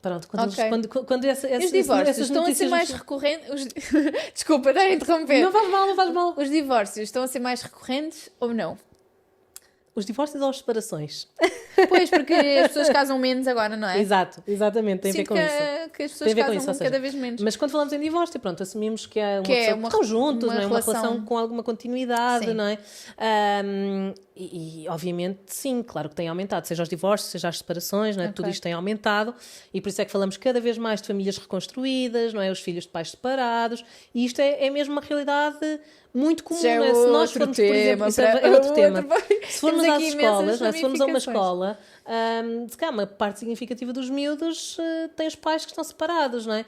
Pronto, Ok. quando E os divórcios essas estão a ser notícias mais recorrentes? Desculpa, dar a interromper. Não faz mal, não faz mal. Os divórcios estão a ser mais recorrentes ou não? Os divórcios ou as separações? Pois, porque as pessoas casam menos agora, não é? Exatamente, tem a ver Sinto com isso. que as pessoas Tem a ver com casam isso, ou seja, cada vez menos. Mas quando falamos em divórcio, pronto, assumimos que é uma Que é pessoa uma- que estão juntos, uma não é? Uma relação- relação com alguma continuidade, Sim. não é? Obviamente, sim, claro que tem aumentado, seja os divórcios, seja as separações, não é? Ok. Tudo isto tem aumentado e por isso é que falamos cada vez mais de famílias reconstruídas, não é? Os filhos de pais separados e isto é mesmo uma realidade muito comum, Já é não é? Se nós outro formos, por exemplo, tema isso é para- outro tema. outro- Se formos Temos às aqui escolas, imensas não é? Se formos a uma ramificações. escola, se calhar uma parte significativa dos miúdos tem os pais que estão separados, não é?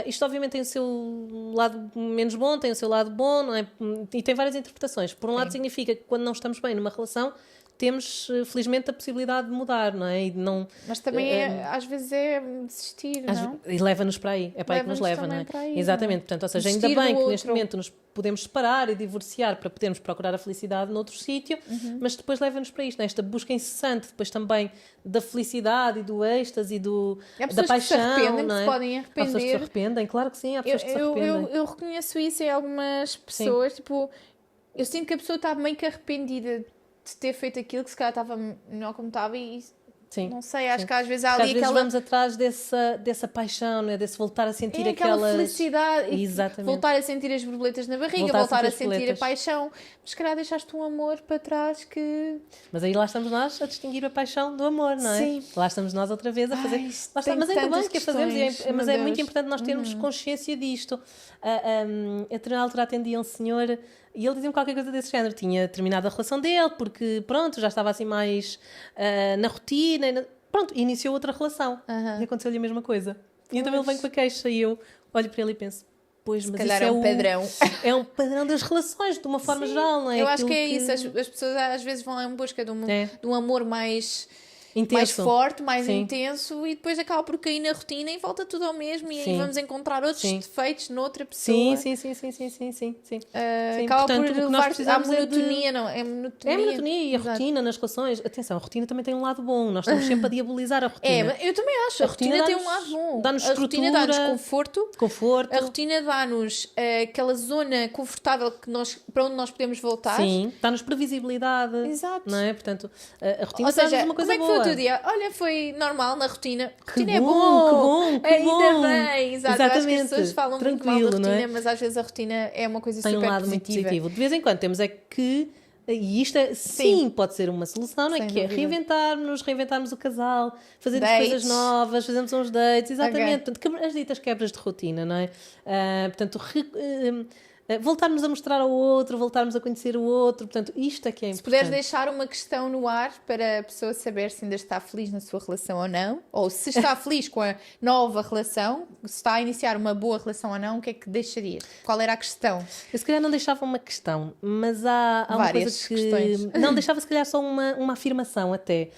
Isto obviamente tem o seu lado menos bom, tem o seu lado bom, não é? E tem várias interpretações. Por um lado significa que quando não estamos bem numa relação, temos felizmente a possibilidade de mudar, não é? E de não, Mas também às vezes é desistir, não? e leva-nos para aí, é para aí que nos Leva-nos leva, não é? também para aí, Exatamente, não é? portanto, ou seja, ainda Desistir bem do que neste outro. momento nos podemos separar e divorciar para podermos procurar a felicidade noutro sítio, Uhum. mas depois leva-nos para isto, nesta busca incessante, depois também da felicidade e do êxtase e Há da pessoas que se paixão, arrependem, que não se é? podem Há pessoas que se arrepender. arrependem, claro que sim, há pessoas que se arrependem. Eu reconheço isso em algumas pessoas, tipo, eu sinto que a pessoa está meio que arrependida de ter feito aquilo, que se calhar estava melhor como estava e Sim. não sei, acho Sim. que às vezes há Porque ali às vezes aquela... vamos atrás dessa paixão, não é? Desse voltar a sentir aquela aquelas... felicidade e Exatamente. voltar a sentir as borboletas na barriga, Voltar a voltar a sentir as sentir a borboletas. paixão, mas se calhar deixaste um amor para trás que... Mas aí lá estamos nós a distinguir a paixão do amor, não é? Sim. Lá estamos nós outra vez a fazer. Ai, isto Lá está, tem mas ainda tantas bem que a fazemos, questões, mas meu é muito Deus. Uhum. importante nós termos consciência disto. A determinada altura atendia um senhor e ele dizia-me qualquer coisa desse género. Tinha terminado a relação dele porque, pronto, já estava assim mais na rotina. Pronto, iniciou outra relação. E aconteceu-lhe a mesma coisa. E então ele vem com a queixa e eu olho para ele e penso. Pois, mas calhar isso é um padrão. É um padrão das relações, de uma forma geral, não é? Eu acho que Aquilo é isso, as pessoas às vezes vão em busca de É. de um amor mais intenso. forte, mais Sim. intenso e depois acaba por cair na rotina e volta tudo ao mesmo e aí Sim. vamos encontrar outros Sim. defeitos noutra pessoa. Sim. Sim. Acaba Portanto, o por que nós levar à precisamos é de- monotonia, não? É monotonia. É a monotonia e a Exato. rotina nas relações. Atenção, a rotina também tem um lado bom. Nós estamos sempre a diabolizar a rotina. É, mas eu também acho. A rotina tem um lado dá-nos- bom. dá-nos A rotina estrutura, dá-nos conforto. Conforto. A rotina dá-nos aquela zona confortável para onde nós podemos voltar. Sim, dá-nos previsibilidade. Exato. Não é? Portanto, a rotina Ou seja, dá-nos uma coisa como é que foi o o teu dia? Olha, foi normal na rotina. Rotina é bom, bom. que bom, que Ainda bom. bem, exato. Eu acho que as Exatamente. pessoas falam muito mal da Tranquilo, não rotina, é? mas às vezes a rotina é uma coisa Tem um super lado muito positiva. positivo. De vez em quando temos é que, e isto é, sim, pode ser uma solução, não é? Sem Que é dúvida. reinventarmos o casal, fazermos Dates. coisas novas, fazermos uns dates, exatamente. Ok. Portanto, as ditas quebras de rotina, não é? Portanto, voltarmos a mostrar ao outro, voltarmos a conhecer o outro, portanto, isto é que é importante. Se puderes deixar uma questão no ar para a pessoa saber se ainda está feliz na sua relação ou não, ou se está feliz com a nova relação, se está a iniciar uma boa relação ou não, o que é que deixarias? Qual era a questão? Eu se calhar não deixava uma questão, mas há uma Várias coisa que... questões. Não, deixava se calhar só uma afirmação até.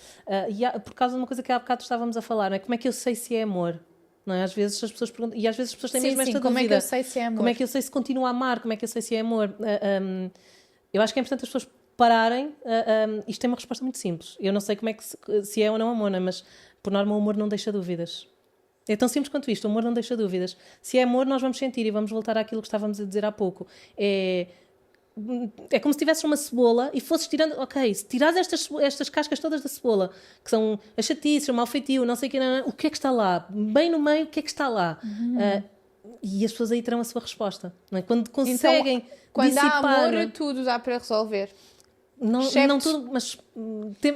Por causa de uma coisa que há bocado estávamos a falar, não é? Como é que eu sei se é amor? Não é? Às vezes as pessoas perguntam, e às vezes as pessoas têm Sim, mesmo esta como dúvida. é que eu sei se é amor? Como é que eu sei se continuo a amar? Como é que eu sei se é amor? Eu acho que é importante as pessoas pararem. Isto tem uma resposta muito simples. Eu não sei como é que se é ou não amor, não é? Mas por norma o amor não deixa dúvidas. É tão simples quanto isto, o amor não deixa dúvidas. Se é amor, nós vamos sentir, e vamos voltar àquilo que estávamos a dizer há pouco. É como se tivesses uma cebola e fosses tirando, ok, se tirares estas cascas todas da cebola, que são as chatices, o mau feitio, não sei o que é que está lá? Bem no meio, o que é que está lá? E as pessoas aí terão a sua resposta. Não é? Quando conseguem Então, quando dissipar... há amor, tudo dá para resolver. Não tudo,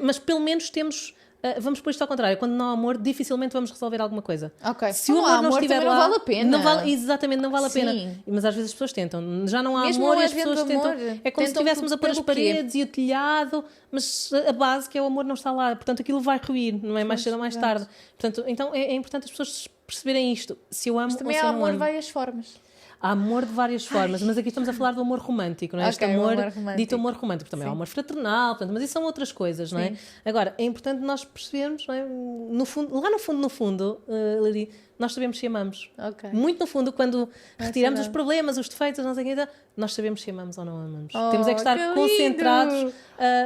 mas pelo menos temos... vamos pôr isto ao contrário. Quando não há amor, dificilmente vamos resolver alguma coisa. Ok. Se o Não há amor não amor, estiver também lá... não vale a pena. Exatamente, não vale a pena. Sim. Mas às vezes as pessoas tentam. Já não há Mesmo amor não e as havendo pessoas tentam... amor, É como se tentam estivéssemos a pôr as pelo quê? paredes e o telhado, mas a base, que é o amor, não está lá. Portanto, aquilo vai ruir, não é? Mais cedo ou mais exato. tarde. Portanto, então é importante as pessoas perceberem isto. Se eu amo Mas ou também se há eu não amor de amo. várias formas. Há amor de várias formas, mas aqui estamos a falar do amor romântico, não é? Este Ok, o amor, amor romântico. dito amor romântico, também há o amor fraternal, portanto, mas isso são outras coisas, não é? Sim. Agora, é importante nós percebermos, não é? No fundo, Lili, nós sabemos se amamos. Ok. Muito no fundo, quando retiramos os sabemos. problemas, os defeitos, não sei o quê, nós sabemos se amamos ou não amamos. Oh, Temos é que estar que concentrados lindo!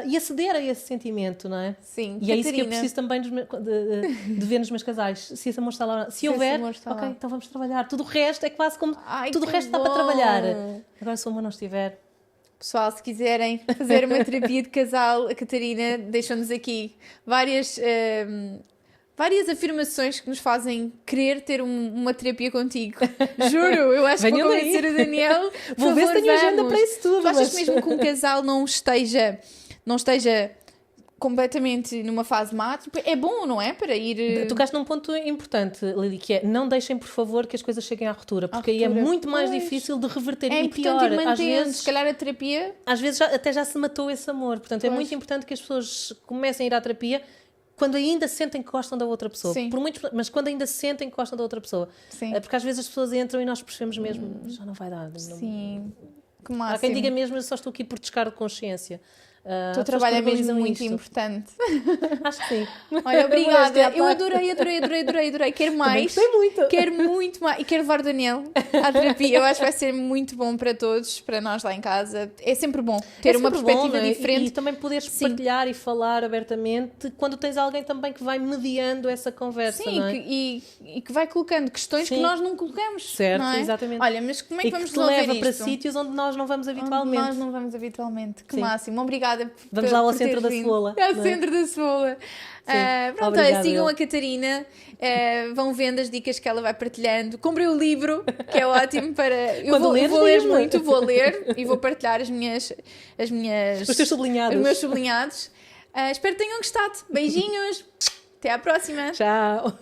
e aceder a esse sentimento, não é? Sim. E é isso que eu Catarina. preciso também de ver nos meus casais. Se esse amor está lá ou não. Se esse houver, amor está ok, lá. então vamos trabalhar. Tudo o resto é quase como... Ai, tudo o que resto está para bom! trabalhar. Agora, se o amor não estiver... Pessoal, se quiserem fazer uma terapia de casal, a Catarina deixou-nos aqui várias afirmações que nos fazem querer ter uma terapia contigo. Juro, eu acho que vou Venham daí. convencer o Daniel. Por Vou ver se favor, tenho agenda vamos. para isso tudo, Tu achas mas- mesmo que um casal não esteja completamente numa fase má? Tipo, é bom, não é? Para ir... Tocaste num ponto importante, Lili, que é não deixem, por favor, que as coisas cheguem à ruptura, porque aí é ruptura. muito mais Pois. difícil de reverter. É E importante pior, ir às mantendo. vezes, Se calhar a terapia... até já se matou esse amor. Portanto, é Pois. muito importante que as pessoas comecem a ir à terapia quando ainda sentem que gostam da outra pessoa. Sim. Mas quando ainda sentem que gostam da outra pessoa. Sim. Porque às vezes as pessoas entram e nós percebemos mesmo, já não vai dar. Sim. Que Há máximo. quem diga mesmo, eu só estou aqui por descargo de consciência. O Há teu pessoas trabalho é que mesmo verbalizam muito isto. importante. Acho que sim. Olha, obrigada. Modéstia à Eu parte. adorei. Quero Também mais. gostei muito. Quero muito mais. E quero levar o Daniel à terapia. Eu acho que vai ser muito bom para todos, para nós lá em casa. É sempre bom ter É uma sempre perspectiva bom, não é? diferente. E também poderes Sim. partilhar e falar abertamente quando tens alguém também que vai mediando essa conversa, Sim, não é? e que vai colocando questões que Sim. nós não colocamos. Certo, não é? exatamente. Olha, mas como é que E vamos que te resolver leva para isto? sítios onde nós não vamos Onde habitualmente. nós não vamos habitualmente. Que Sim. máximo. Obrigada Vamos lá ao por centro teres da vindo. cebola, Ao não é? centro da cebola. Pronto, obrigada, olha, sigam eu. a Catarina, vão vendo as dicas que ela vai partilhando. Comprei o livro, que é ótimo para... Eu Quando vou, leres, vou ler diz-me. muito, vou ler e vou partilhar os teus sublinhados. Os meus sublinhados. Espero que tenham gostado. Beijinhos. Até à próxima. Tchau.